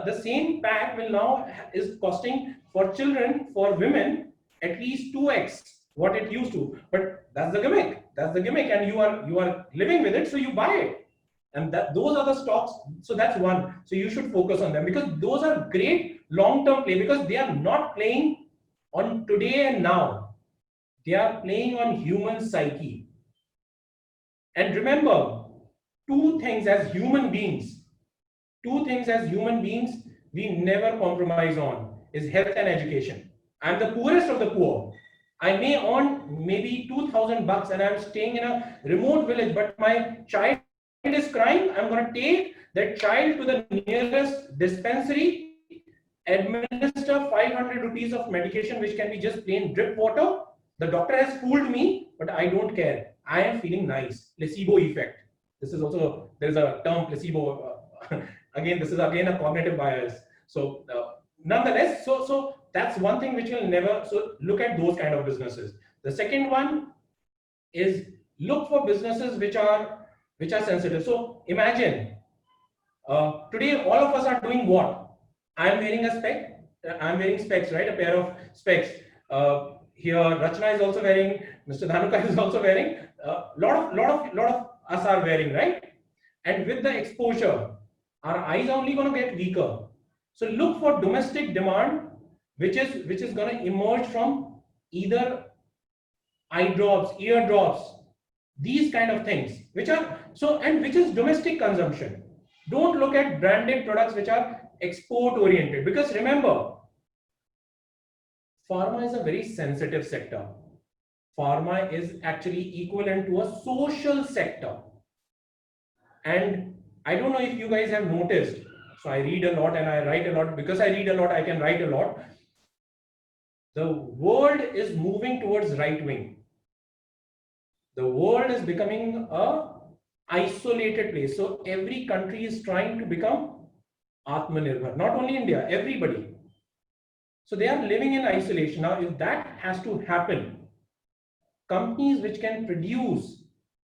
the same pack will now is costing for children, for women, at least 2x what it used to. But that's the gimmick. That's the gimmick, and you are living with it, so you buy it. And those are the stocks. So that's one. So you should focus on them, because those are great long-term play, because they are not playing on today and now. They are playing on human psyche. And remember, two things as human beings we never compromise on is health and education. I'm the poorest of the poor. I may earn maybe 2,000 bucks and I'm staying in a remote village, but my child is crying. I'm going to take that child to the nearest dispensary, administer 500 rupees of medication, which can be just plain drip water. The doctor has fooled me, but I don't care. I am feeling nice. Placebo effect. This is also, there's a term, placebo. Again, this is again a cognitive bias. So nonetheless, so that's one thing which will never, so look at those kind of businesses. The second one is look for businesses which are sensitive. So imagine today all of us are doing what? I'm wearing a spec. I'm wearing specs, right? A pair of specs. Here, Rachna is also wearing. Mr. Dhanuka is also wearing. Lot of us are wearing, right? And with the exposure, our eyes are only going to get weaker. So look for domestic demand, which is going to emerge from either eye drops, ear drops, these kind of things, which are so, and which is domestic consumption. Don't look at branded products which are export oriented, because remember, pharma is a very sensitive sector. Pharma is actually equivalent to a social sector. And I don't know if you guys have noticed, so I read a lot and I write a lot. Because I read a lot, I can write a lot. The world is moving towards right wing. The world is becoming a isolated place. So every country is trying to become Atmanirbhar. Not only India, everybody. So they are living in isolation. Now, if that has to happen, companies which can produce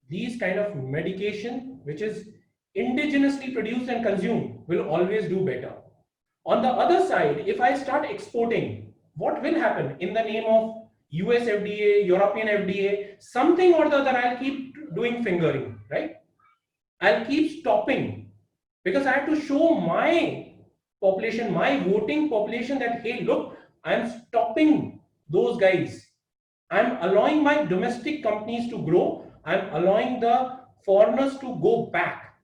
these kind of medication, which is indigenously produced and consumed, will always do better. On the other side, if I start exporting, what will happen? In the name of US FDA, European FDA, something or the other, I'll keep doing fingering, right? I'll keep stopping, because I have to show my population, my voting population, that, hey, look, I'm stopping those guys. I'm allowing my domestic companies to grow. I'm allowing the foreigners to go back.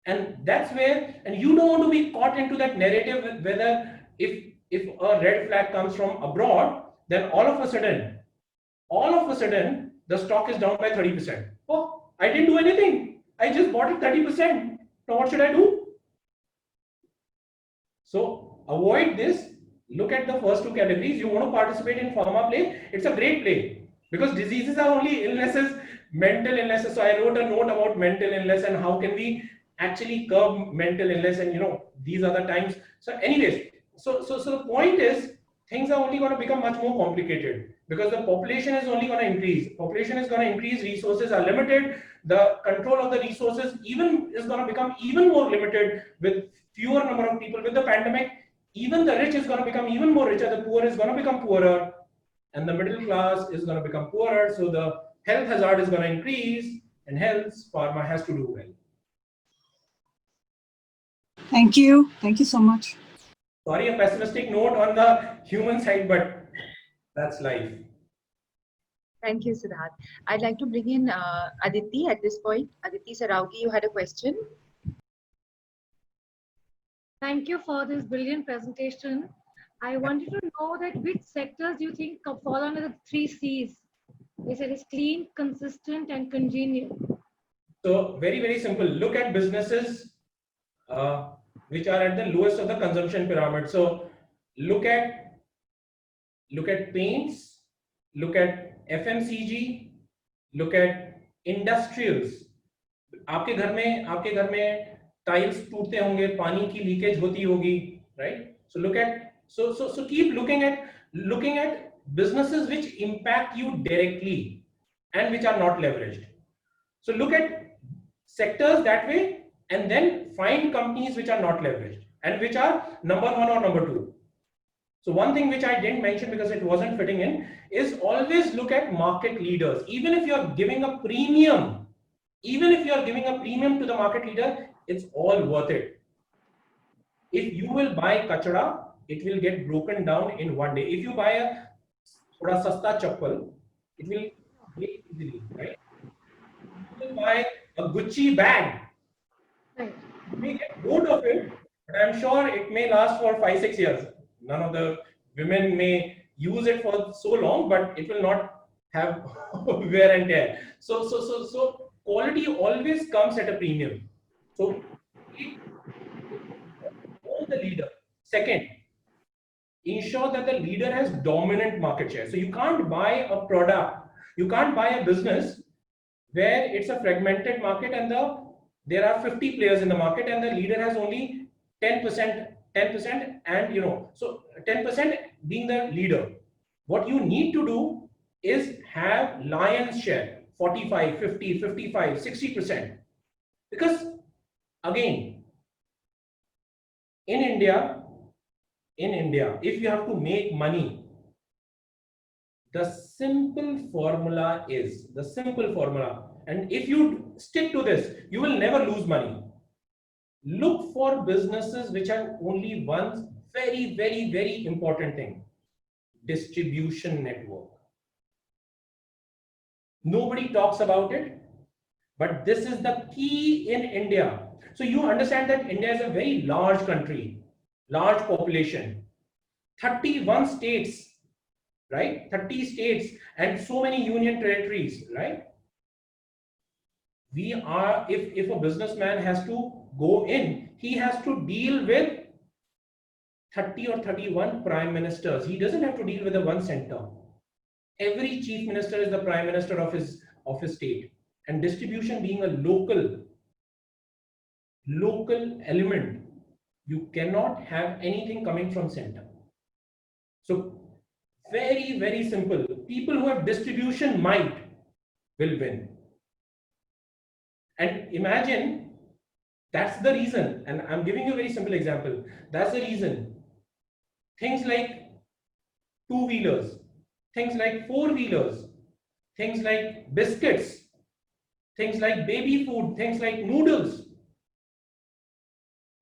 And that's where, and you don't want to be caught into that narrative, whether if a red flag comes from abroad, then all of a sudden, the stock is down by 30%. Oh, I didn't do anything. I just bought it 30%. Now what should I do? So avoid this. Look at the first two categories. You want to participate in pharma play, it's a great play, because diseases are only illnesses, mental illnesses. So I wrote a note about mental illness and how can we actually curb mental illness, and these are the times. So anyways, so the point is, things are only going to become much more complicated, because the population is only going to increase. Population is going to increase, resources are limited, the control of the resources even is going to become even more limited with fewer number of people. With the pandemic, even the rich is going to become even more richer, the poor is going to become poorer, and the middle class is going to become poorer. So the health hazard is going to increase, and hence pharma has to do well. Thank you. Thank you so much. Sorry, a pessimistic note on the human side, but that's life. Thank you, Siddharth. I'd like to bring in Aditi at this point. Aditi Saraugi, you had a question. Thank you for this brilliant presentation. I wanted to know that which sectors do you think fall under the 3 C's? They said it's clean, consistent, and congenial. So very, very simple. Look at businesses which are at the lowest of the consumption pyramid. So look at paints, look at FMCG, look at industrials. आपके घर में tiles टूटते होंगे, पानी की leakage होती होगी, right? So look at so keep looking at businesses which impact you directly and which are not leveraged. So look at sectors that way, and then find companies which are not leveraged and which are number 1 or number 2. So one thing which I didn't mention because it wasn't fitting in is always look at market leaders. Even if you're giving a premium to the market leader, it's all worth it. If you will buy kachra, it will get broken down in one day. If you buy a thoda sasta chappal, it will break easily, right? If you buy a Gucci bag, Right. you may get bored of it, but I'm sure it may last for 5-6 years. None of the women may use it for so long, but it will not have wear and tear. So quality always comes at a premium. So own the leader. Second, ensure that the leader has dominant market share. So you can't buy a product, you can't buy a business where it's a fragmented market and there are 50 players in the market and the leader has only 10%, and so 10% being the leader. What you need to do is have lion's share, 45, 50, 55, 60%. Because again, in India, if you have to make money, the simple formula, and if you stick to this, you will never lose money. Look for businesses which have only one very, very, very important thing: distribution network. Nobody talks about it, but this is the key in India. So you understand that India is a very large country, large population, 31 states, right? 30 states and so many union territories, right? If a businessman has to go in, he has to deal with 30 or 31 prime ministers. He doesn't have to deal with the one center. Every chief minister is the prime minister of his state. And distribution being a local element, you cannot have anything coming from center. So very, very simple. People who have distribution might will win. And imagine, that's the reason, and I'm giving you a very simple example. That's the reason things like two-wheelers, things like four-wheelers, things like biscuits, things like baby food, things like noodles,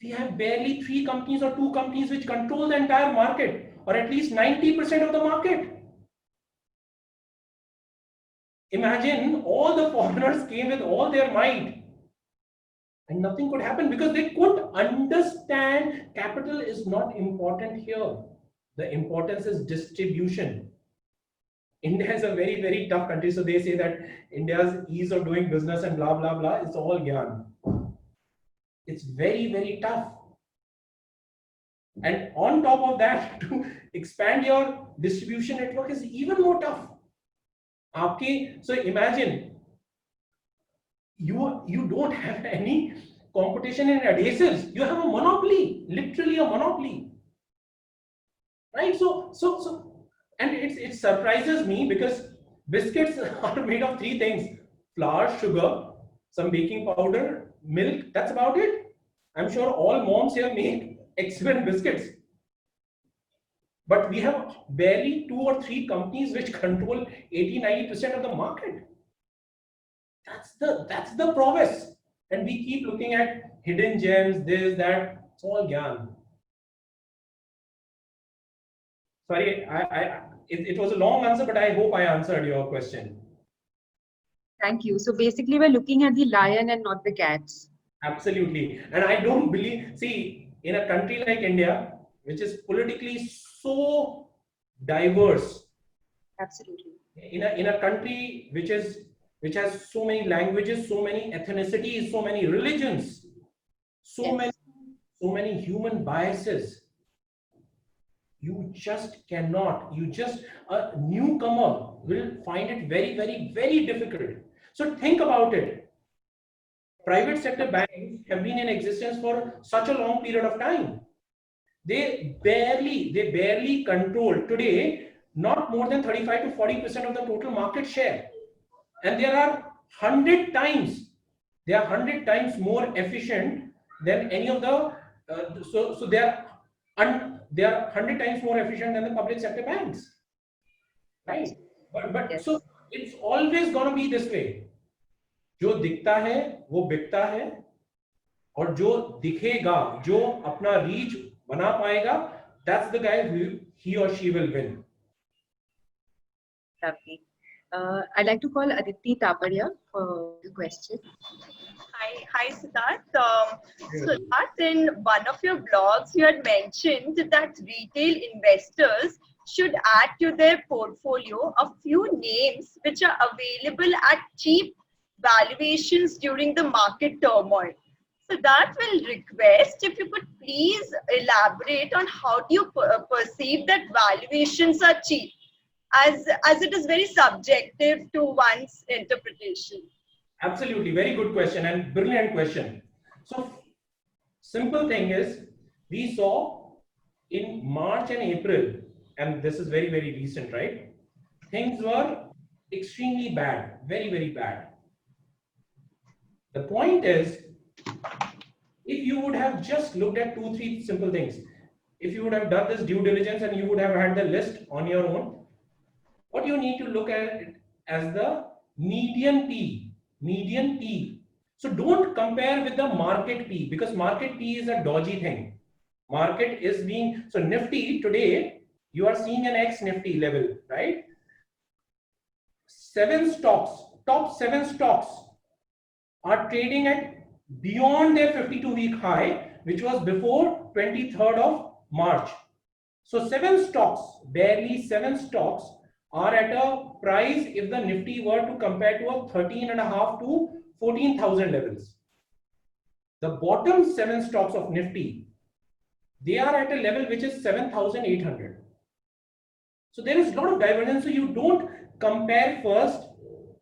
we have barely 3 companies or 2 companies which control the entire market, or at least 90% of the market. Imagine all the foreigners came with all their might and nothing could happen because they could understand capital is not important here. The importance is distribution. India is a very, very tough country. So they say that India's ease of doing business and blah, blah, blah, it's all gyan. It's very, very tough. And on top of that, to expand your distribution network is even more tough. So imagine, you don't have any competition in adhesives. You have a monopoly, literally a monopoly. Right? And it surprises me because biscuits are made of 3 things: flour, sugar, some baking powder, milk. That's about it. I'm sure all moms here make excellent biscuits. But we have barely 2 or 3 companies which control 80-90% of the market. That's the prowess. And we keep looking at hidden gems, this, that. It's all gyan. Sorry, it was a long answer, but I hope I answered your question. Thank you. So basically, we're looking at the lion and not the cats. Absolutely. And I don't believe, see, in a country like India, which is politically so diverse, Absolutely. in a country which has so many languages, so many ethnicities, so many religions, so many human biases, you just cannot, a newcomer will find it very, very, very difficult. So think about it. Private sector banks have been in existence for such a long period of time. They barely control today not more than 35 to 40% of the total market share. And there are 100 times more efficient than any of the, so they are 100 times more efficient than the public sector banks. Right? But Yes. So it's always going to be this way. जो दिखता है वो बिकता है और जो दिखेगा जो अपना रीच बना पाएगा, that's the guy who he or she will win. Lovely. I'd like to call Aditi Tapadia for the question. Hi, Siddharth. Siddharth, in one of your blogs, you had mentioned that retail investors should add to their portfolio a few names which are available at cheap valuations during the market turmoil. So that will request if you could please elaborate on how do you perceive that valuations are cheap, as it is very subjective to one's interpretation. Absolutely, very good question and brilliant question. So simple thing is, we saw in March and April, and this is very, very recent, right? Things were extremely bad, very, very bad. The point is, if you would have just looked at 2-3 simple things, if you would have done this due diligence and you would have had the list on your own, what you need to look at it as the median P. So don't compare with the market P, because market P is a dodgy thing. Market is being, so Nifty today, you are seeing an X Nifty level, right? 7 stocks, top 7 stocks are trading at beyond their 52-week high, which was before 23rd of March. So 7 stocks, barely 7 stocks are at a price, if the Nifty were to compare to a 13.5 to 14,000 levels. The bottom 7 stocks of Nifty, they are at a level which is 7,800. So there is a lot of divergence. So you don't compare first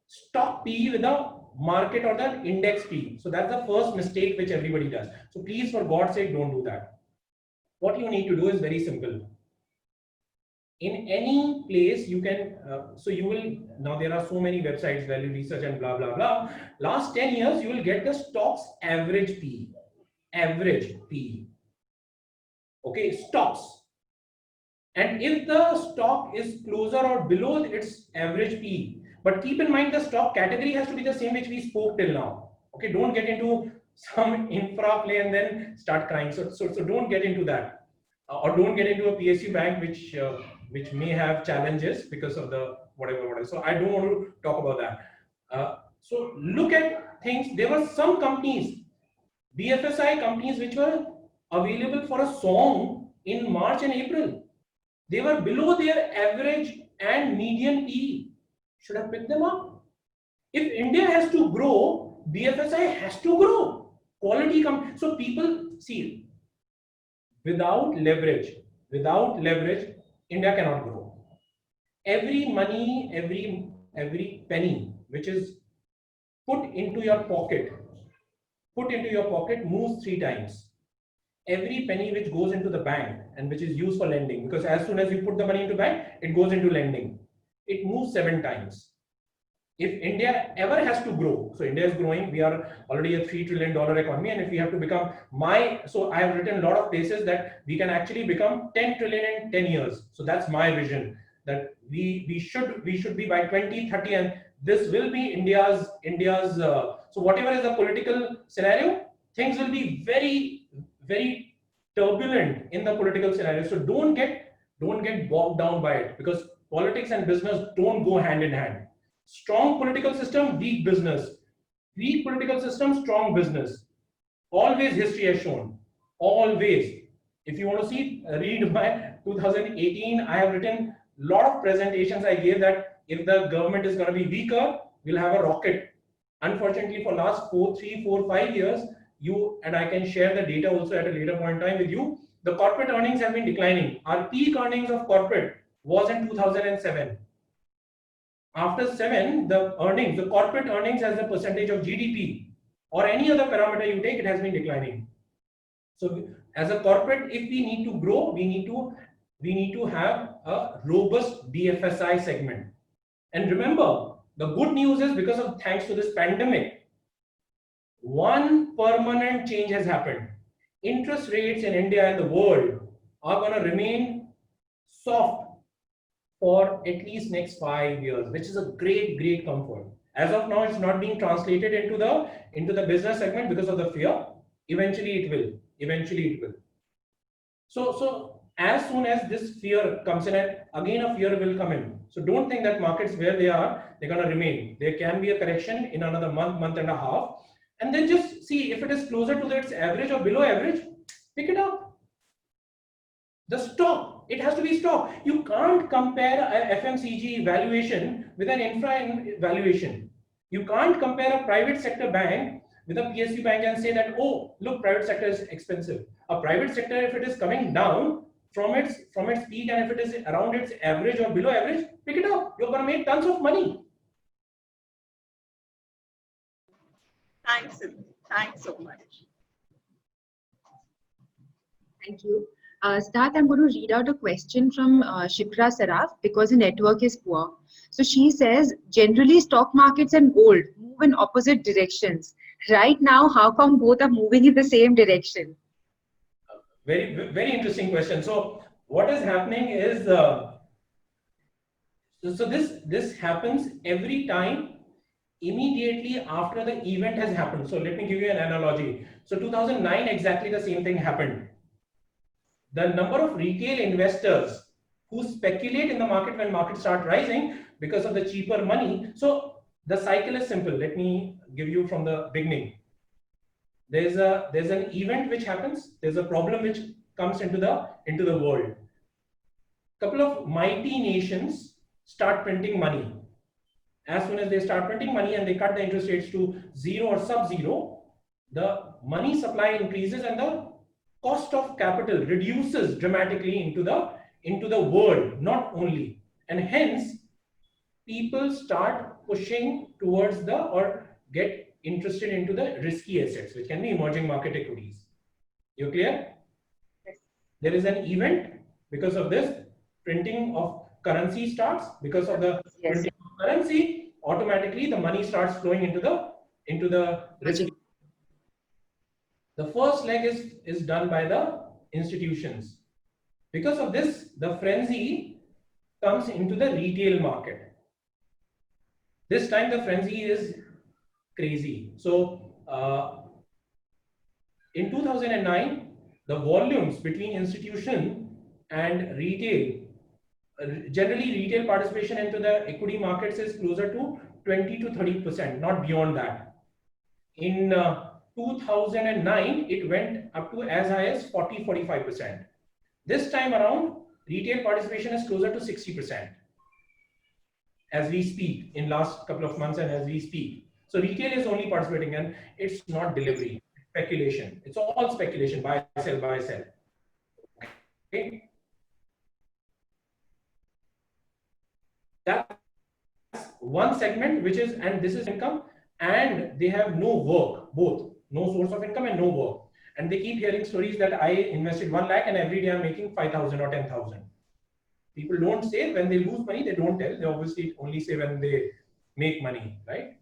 stock P with the market or the index P. So that's the first mistake which everybody does. So please, for God's sake, don't do that. What you need to do is very simple. In any place you can, so you will, now there are so many websites, value research and blah, blah, blah. Last 10 years, you will get the stock's average P. Okay, stocks. And if the stock is closer or below its average P, but keep in mind the stock category has to be the same which we spoke till now. Okay, don't get into some infra play and then start crying. So don't get into that. Or don't get into a PSU bank which may have challenges because of the whatever. So I don't want to talk about that. So look at things. There were some companies, BFSI companies, which were available for a song in March and April. They were below their average and median PE. Should have picked them up. If India has to grow, BFSI has to grow. Quality so people see, without leverage, India cannot grow. Every money, every penny which is put into your pocket moves 3 times. Every penny which goes into the bank and which is used for lending, because as soon as you put the money into bank, it goes into lending. It moves 7 times. If India ever has to grow, so India is growing, we are already a $3 trillion economy, and if we have to become so I have written a lot of places that we can actually become 10 trillion in 10 years. So that's my vision, that we should be by 2030, and this will be India's. So whatever is the political scenario, things will be very, very turbulent in the political scenario. So don't get bogged down by it, because politics and business don't go hand in hand. Strong political system, weak business. Weak political system, strong business. Always history has shown. Always. If you want to see, read my 2018. I have written a lot of presentations I gave that if the government is going to be weaker, we'll have a rocket. Unfortunately, for last 3, 4, 5 years, you and I can share the data also at a later point in time with you. The corporate earnings have been declining. Our peak earnings of corporate was in 2007. After 7, the corporate earnings as a percentage of GDP or any other parameter you take, it has been declining. So as a corporate, if we need to grow, we need to have a robust BFSI segment. And remember, the good news is thanks to this pandemic, one permanent change has happened. Interest rates in India and the world are going to remain soft for at least next 5 years, which is a great comfort. As of now, it's not being translated into the business segment because of the fear. Eventually it will. So as soon as this fear comes in, and again a fear will come in. So don't think that markets where they are, they're going to remain. There can be a correction in another month and a half, and then just see if it is closer to its average or below average, pick it up. The stock, it has to be stock. You can't compare a FMCG valuation with an infra valuation. You can't compare a private sector bank with a PSU bank and say that, oh, look, private sector is expensive. A private sector, if it is coming down from its peak, and if it is around its average or below average, pick it up. You're going to make tons of money. Thanks so much. Thank you. Siddharth, I'm going to read out a question from Shikra Saraf because the network is poor. So she says, generally stock markets and gold move in opposite directions. Right now, how come both are moving in the same direction? Very interesting question. So what is happening is, this happens every time immediately after the event has happened. So let me give you an analogy. So 2009, exactly the same thing happened. The number of retail investors who speculate in the market when markets start rising because of the cheaper money. So the cycle is simple. Let me give you from the beginning. There's an event which happens. There's a problem which comes into the world. Couple of mighty nations start printing money. As soon as they start printing money and they cut the interest rates to 0 or sub-zero, the money supply increases and the cost of capital reduces dramatically into the world, not only. And hence, people start pushing towards or get interested into the risky assets, which can be emerging market equities. You clear? Yes. There is an event because of this. Printing of currency starts because of the Yes. printing of currency. Automatically, the money starts flowing into the risky. The first leg is done by the institutions. Because of this, the frenzy comes into the retail market. This time the frenzy is crazy. So in 2009, the volumes between institution and retail, generally retail participation into the equity markets is closer to 20 to 30%, not beyond that. In 2009, it went up to as high as 40-45%. This time around, retail participation is closer to 60% as we speak, in last couple of months and as we speak. So retail is only participating, and it's not delivery, speculation. It's all speculation, buy, sell, buy, sell. Okay. That's one segment, which is, and this is income, and they have no work, both. No source of income and no work. And they keep hearing stories that I invested 1 lakh and every day I'm making 5,000 or 10,000. People don't say when they lose money, they don't tell. They obviously only say when they make money, right?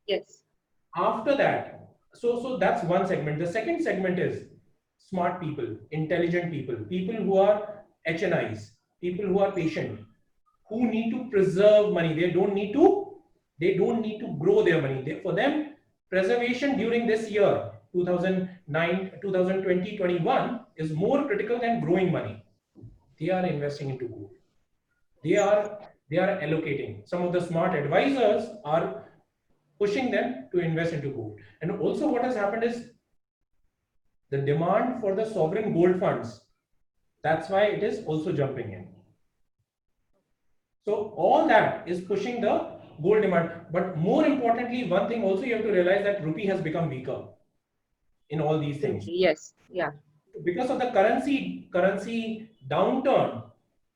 Yes. After that, so that's one segment. The second segment is smart people, intelligent people, people who are HNIs, people who are patient, who need to preserve money. They don't need to They don't need to grow their money. For them, preservation during this year, 2020, 21 is more critical than growing money. They are investing into gold. They are allocating. Some of the smart advisors are pushing them to invest into gold. And also what has happened is the demand for the sovereign gold funds. That's why it is also jumping in. So all that is pushing the gold demand. But more importantly, one thing also you have to realize that rupee has become weaker in all these things. Yes, yeah. Because of the currency downturn,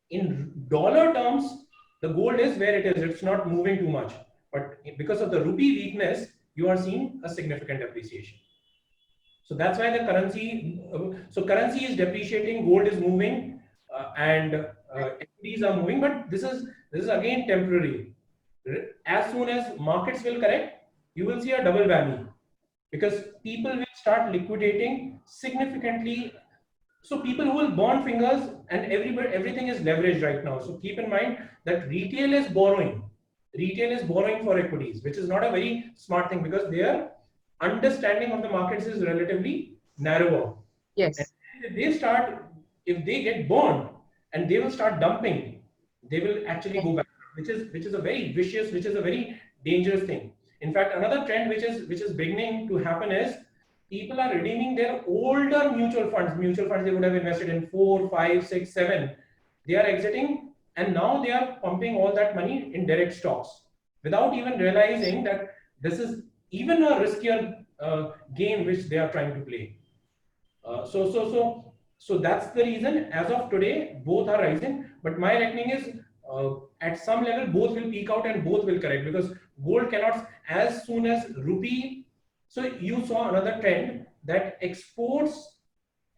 in dollar terms, the gold is where it is. It's not moving too much. But because of the rupee weakness, you are seeing a significant appreciation. So that's why the currency is depreciating, gold is moving, and equities are moving. But this is again temporary. As soon as markets will correct, you will see a double whammy, because people will start liquidating significantly. So people who will burn fingers, and everything is leveraged right now. So keep in mind that retail is borrowing for equities, which is not a very smart thing, because their understanding of the markets is relatively narrower. Yes. And if they get burned and they will start dumping, they will actually go back, which is a very vicious, which is a very dangerous thing. In fact, another trend which is beginning to happen is people are redeeming their older mutual funds they would have invested in 4, 5, 6, 7. They are exiting, and now they are pumping all that money in direct stocks without even realizing that this is even a riskier game which they are trying to play. So that's the reason as of today both are rising. But my reckoning is at some level both will peak out and both will correct, because gold cannot, as soon as rupee. So you saw another trend that exports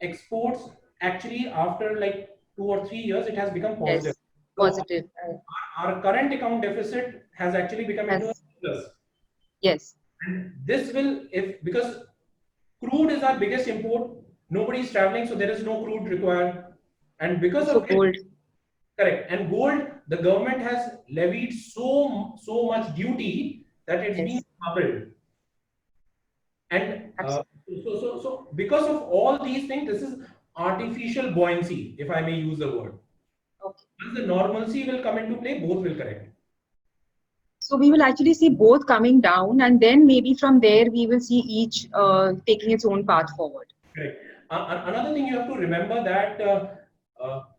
actually after like 2 or 3 years it has become positive. Yes, positive. Our current account deficit has actually become into a surplus. Yes. And this will, because crude is our biggest import, nobody is traveling, so there is no crude required. And because of gold. Correct. And gold, the government has levied so much duty that it's been doubled. And so because of all these things, this is artificial buoyancy, if I may use the word. Okay. Once the normalcy will come into play, both will correct. So we will actually see both coming down, and then maybe from there we will see each taking its own path forward. Correct. Another thing you have to remember that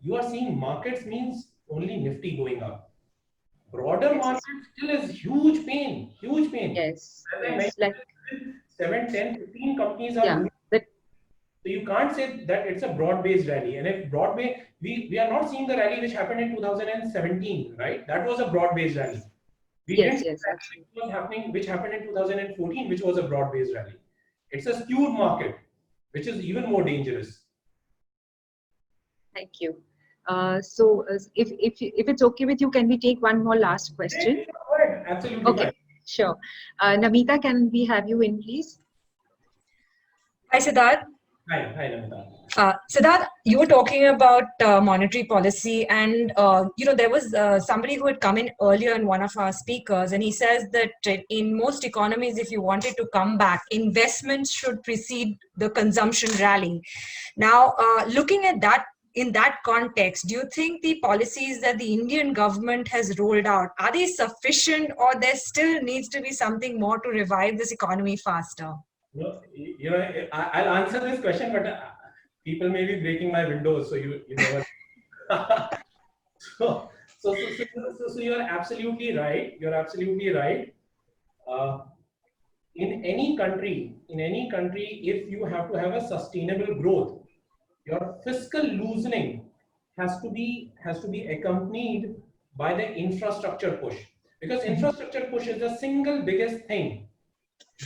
you are seeing markets means only Nifty going up. Broader market still is huge pain. Yes. As I mentioned, Like 7, 10, 15 companies are moving. So you can't say that it's a broad-based rally. And if broad-based, we are not seeing the rally which happened in 2017, right? That was a broad-based rally. We didn't see which happened in 2014, which was a broad-based rally. It's a skewed market, which is even more dangerous. Thank you. So if it's okay with you, can we take one more last question? Absolutely. Okay, sure. Namita, can we have you in, please? Hi, Siddharth. Hi, Namita. Siddharth, you were talking about monetary policy, and there was somebody who had come in earlier in one of our speakers, and he says that in most economies, if you wanted to come back, investments should precede the consumption rally. Now, looking at that, in that context, do you think the policies that the Indian government has rolled out, are they sufficient, or there still needs to be something more to revive this economy faster? I'll answer this question, but people may be breaking my windows, so you never. so you are absolutely right. You're absolutely right. In any country, if you have to have a sustainable growth, your fiscal loosening has to be accompanied by the infrastructure push, because infrastructure push is the single biggest thing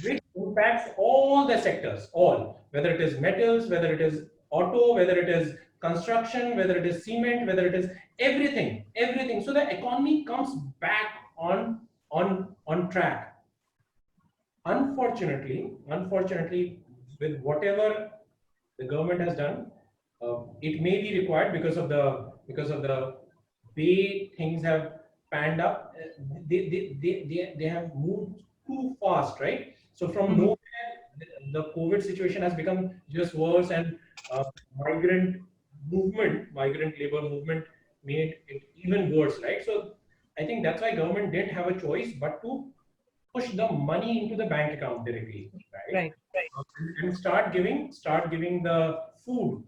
which impacts all the sectors, whether it is metals, whether it is auto, whether it is construction, whether it is cement, whether it is everything. So the economy comes back on track. Unfortunately, with whatever the government has done, it may be required because of the way things have panned up. They have moved too fast, right? So from Mhm. nowhere, the COVID situation has become just worse, and migrant labor movement made it even worse, right? So I think that's why government didn't have a choice but to push the money into the bank account directly, right? Right. And start giving the food.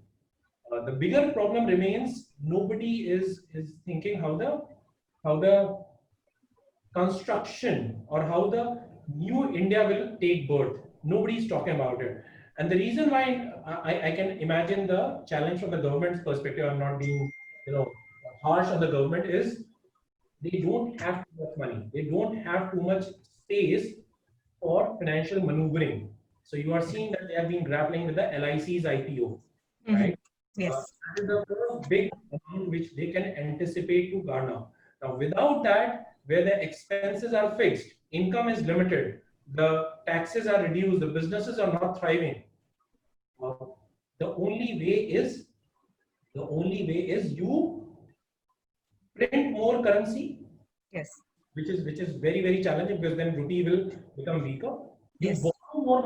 The bigger problem remains, nobody is thinking how the construction or how the new India will take birth. Nobody is talking about it. And the reason why I can imagine the challenge from the government's perspective, I'm not being, harsh on the government, is they don't have too much money. They don't have too much space for financial maneuvering. So you are seeing that they have been grappling with the LIC's IPO, Mhm. right? Yes. That is the first big amount which they can anticipate to garner. Now, without that, where the expenses are fixed, income is limited, the taxes are reduced, the businesses are not thriving. Uh, the only way is you print more currency, Yes. which is very very challenging, because then rupee will become weaker. You Yes. borrow more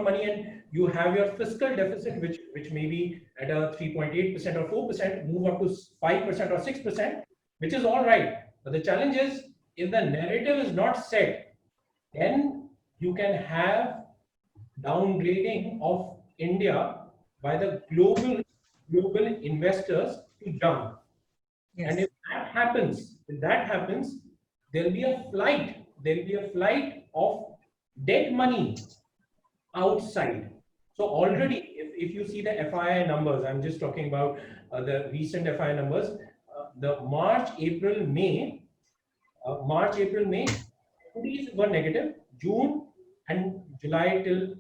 money, and you have your fiscal deficit, which may be at a 3.8% or 4%, move up to 5% or 6%, which is all right. But the challenge is, if the narrative is not set, then you can have downgrading of India by the global investors to jump. And Yes. if that happens, there'll be a flight. There'll be a flight of dead money outside. So already, if you see the FII numbers, I'm just talking about the recent FII numbers, the March, April, May, equities were negative. June and July till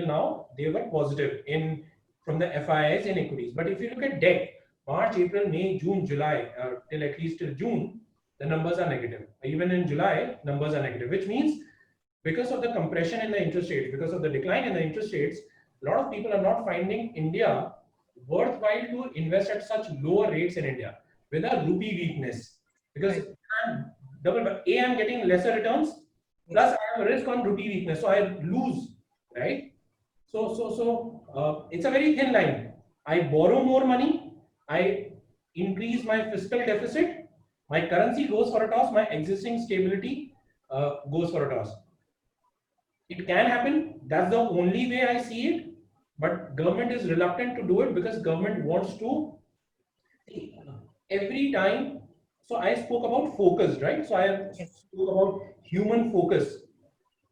now, they were positive in from the FIIs in equities. But if you look at debt, March, April, May, June, July, till at least till June, the numbers are negative. Even in July, numbers are negative, which means because of the compression in the interest rates, because of the decline in the interest rates, a lot of people are not finding India worthwhile to invest at such lower rates in India with a rupee weakness. Because Right. I'm getting lesser returns, plus I have a risk on rupee weakness, so I lose, right? So it's a very thin line. I borrow more money, I increase my fiscal deficit, my currency goes for a toss, my existing stability goes for a toss. It can happen. That's the only way I see it. But government is reluctant to do it because government wants to every time. So I spoke about focus, right? So I Yes. spoke about human focus.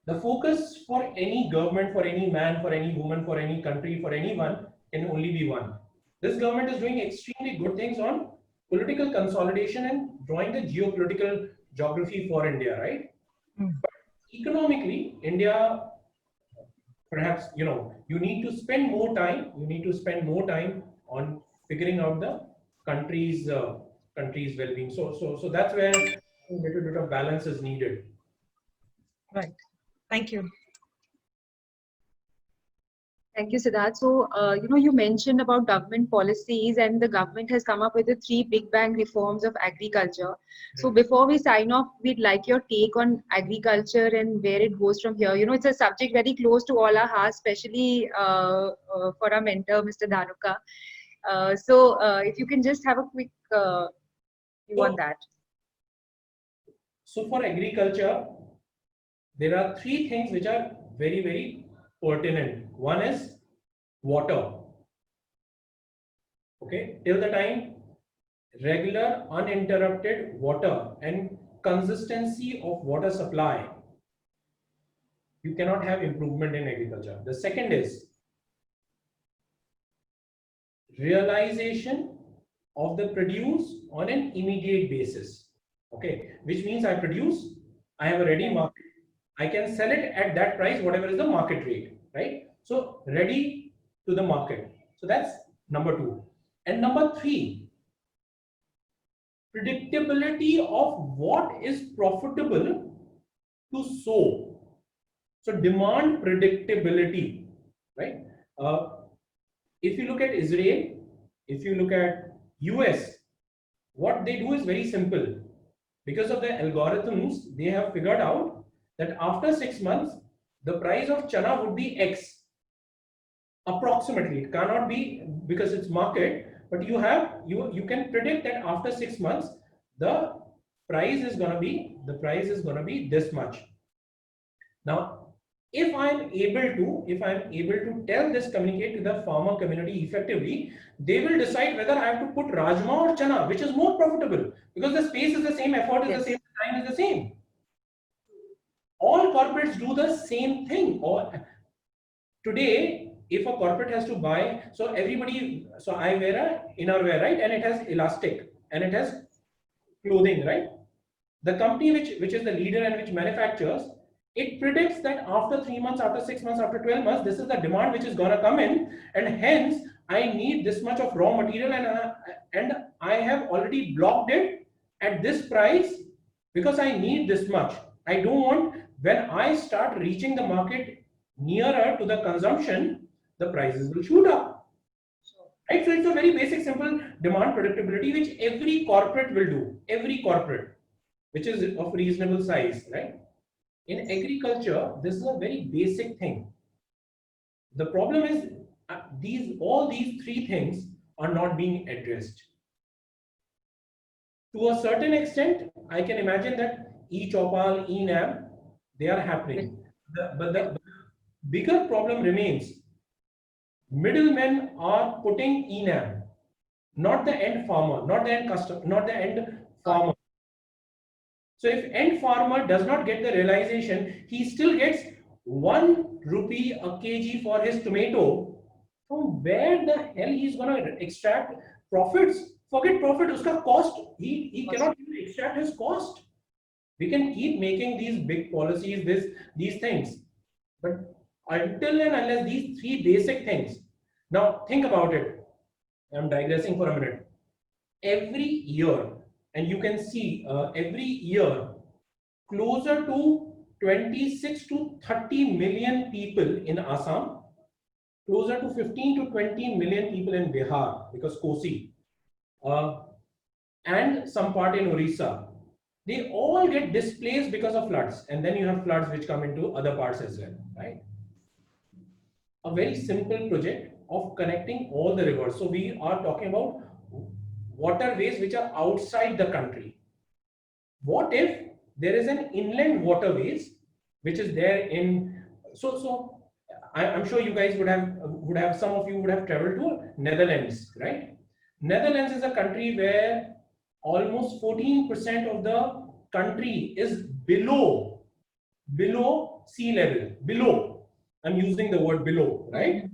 The focus for any government, for any man, for any woman, for any country, for anyone can only be one. This government is doing extremely good things on political consolidation and drawing the geopolitical geography for India, right? Mm. But economically, India, perhaps, you need to spend more time on figuring out the country's well-being. So that's where a little bit of balance is needed. Right. Thank you. Thank you, Siddharth. So, you mentioned about government policies, and the government has come up with the 3 big bang reforms of agriculture. So, before we sign off, we'd like your take on agriculture and where it goes from here. It's a subject very close to all our hearts, especially for our mentor, Mr. Dhanuka. So, if you can just have a quick view on that. So for agriculture, there are 3 things which are very, very pertinent. One is water. Okay, till the time regular uninterrupted water and consistency of water supply, you cannot have improvement in agriculture. The second is realization of the produce on an immediate basis. Okay, which means I produce, I have a ready market, I can sell it at that price, whatever is the market rate, right? So ready to the market. So that's number 2. And number 3, predictability of what is profitable to sow. So demand predictability, right? If you look at Israel, if you look at US, what they do is very simple. Because of the algorithms, they have figured out that after 6 months, the price of chana would be X. Approximately, it cannot be because it's market, but you can predict that after 6 months, the price is gonna be this much. Now, if I'm able to communicate to the farmer community effectively, they will decide whether I have to put rajma or chana, which is more profitable, because the space is the same, effort is the same, time is the same. All corporates do the same thing. Or today, if a corporate has to buy, so I wear a innerwear, right, and it has elastic and it has clothing, right? The company which is the leader and which manufactures, it predicts that after 3 months, after 6 months, after 12 months, this is the demand which is gonna come in, and hence I need this much of raw material, and I have already blocked it at this price because I need this much. I don't want, when I start reaching the market nearer to the consumption, the prices will shoot up. Right? So it's a very basic, simple demand predictability which every corporate will do. Every corporate, which is of reasonable size, right? In agriculture, this is a very basic thing. The problem is all these three things are not being addressed. To a certain extent, I can imagine that eChaupal, eNAM, they are happening. But the bigger problem remains. Middlemen are putting eNAM, not the end farmer, not the end customer, not the end farmer. So if end farmer does not get the realization, he still gets 1 rupee a kg for his tomato. From where the hell he's going to extract profits? Forget profit, uska cost. He cannot even extract his cost. We can keep making these big policies, these things, but until and unless these three basic things. Now think about it. I'm digressing for a minute. Every year, and you can see every year, closer to 26 to 30 million people in Assam, closer to 15 to 20 million people in Bihar, because Kosi, and some part in Orissa, they all get displaced because of floods. And then you have floods which come into other parts as well, right? A very simple project of connecting all the rivers. So we are talking about waterways which are outside the country. What if there is an inland waterways which is there in, I'm sure you guys would have, some of you would have traveled to Netherlands, right? Netherlands is a country where almost 14% of the country is below sea level, below. I'm using the word below, right?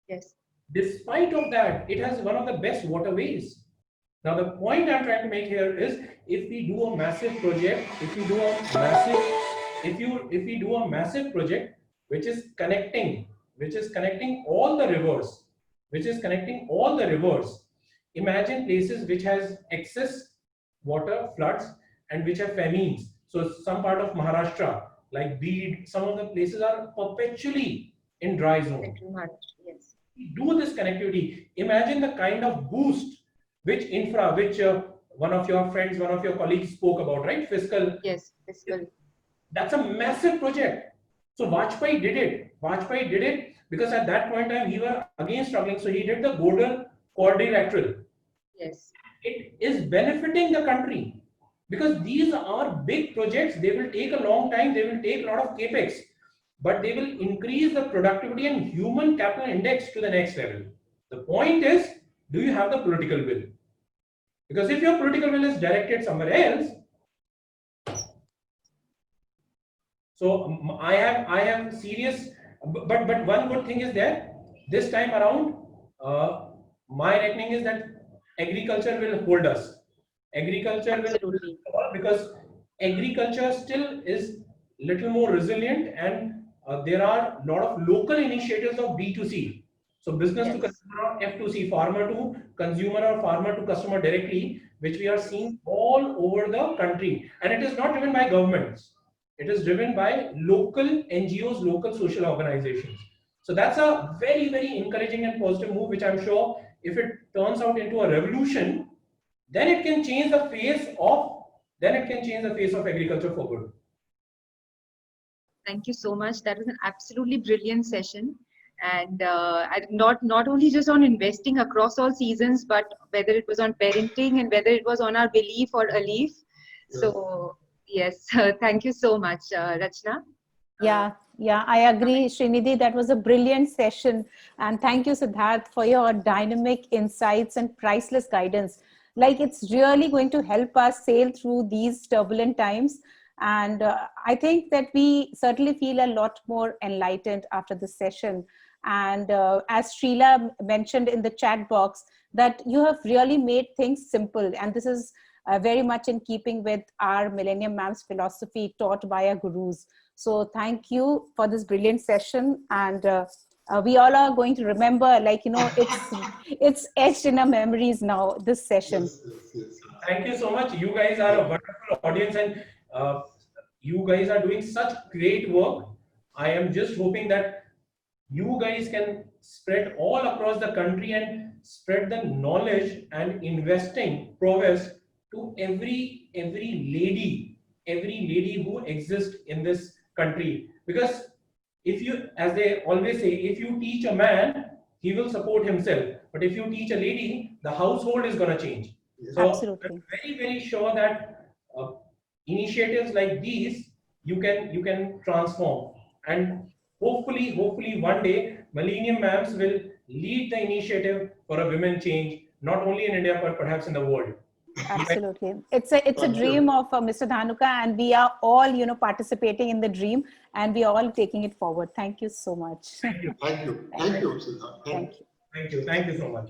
Yes. Despite of that, it has one of the best waterways. Now, the point I'm trying to make here is, if we do a massive project, if we do a massive project which is connecting all the rivers, imagine places which has excess water, floods, and which have famines. So some part of Maharashtra, like Beed, some of the places are perpetually in dry zone. Yes. We do this connectivity. Imagine the kind of boost which one of your friends, one of your colleagues spoke about, right? Fiscal. Yes, fiscal. That's a massive project. So Vajpayee did it because at that point in time, we were again struggling. So he did the Golden Quadrilateral. Yes. It is benefiting the country because these are big projects. They will take a long time. They will take a lot of capex, but they will increase the productivity and human capital index to the next level. The point is, do you have the political will? Because if your political will is directed somewhere else, so I have serious, but one good thing is that this time around, my reckoning is that agriculture will hold us. Agriculture will, because agriculture still is little more resilient, and there are a lot of local initiatives of B2C. So business to customer, or F2C, farmer to consumer or farmer to customer directly, which we are seeing all over the country. And it is not driven by governments. It is driven by local NGOs, local social organizations. So that's a very, very encouraging and positive move, which I'm sure if it turns out into a revolution, then it can change the face of agriculture for good. Thank you so much. That was an absolutely brilliant session. And not only just on investing across all seasons, but whether it was on parenting and whether it was on our belief or Alif. So yes, thank you so much, Rachna. Yeah, I agree, Srinidhi. That was a brilliant session. And thank you, Siddharth, for your dynamic insights and priceless guidance. Like, it's really going to help us sail through these turbulent times. And I think that we certainly feel a lot more enlightened after this session. And as Srila mentioned in the chat box, that you have really made things simple. And this is very much in keeping with our Millennium Ma'am's philosophy taught by our gurus. So thank you for this brilliant session. And we all are going to remember, like, you know, it's etched in our memories now, this session. Yes. Thank you so much. You guys are a wonderful audience, and you guys are doing such great work. I am just hoping that you guys can spread all across the country and spread the knowledge and investing prowess to every lady who exists in this country. Because if you, as they always say, if you teach a man, he will support himself. But if you teach a lady, the household is going to change. So Absolutely. I'm very sure that initiatives like these you can transform, and hopefully one day Millennium Ma'ams will lead the initiative for a women change, not only in India but perhaps in the world. Absolutely. It's a dream of Mr. Dhanuka, and we are all, you know, participating in the dream, and we are all taking it forward. Thank you so much. Thank you, Siddharth. Thank you. Thank you so much.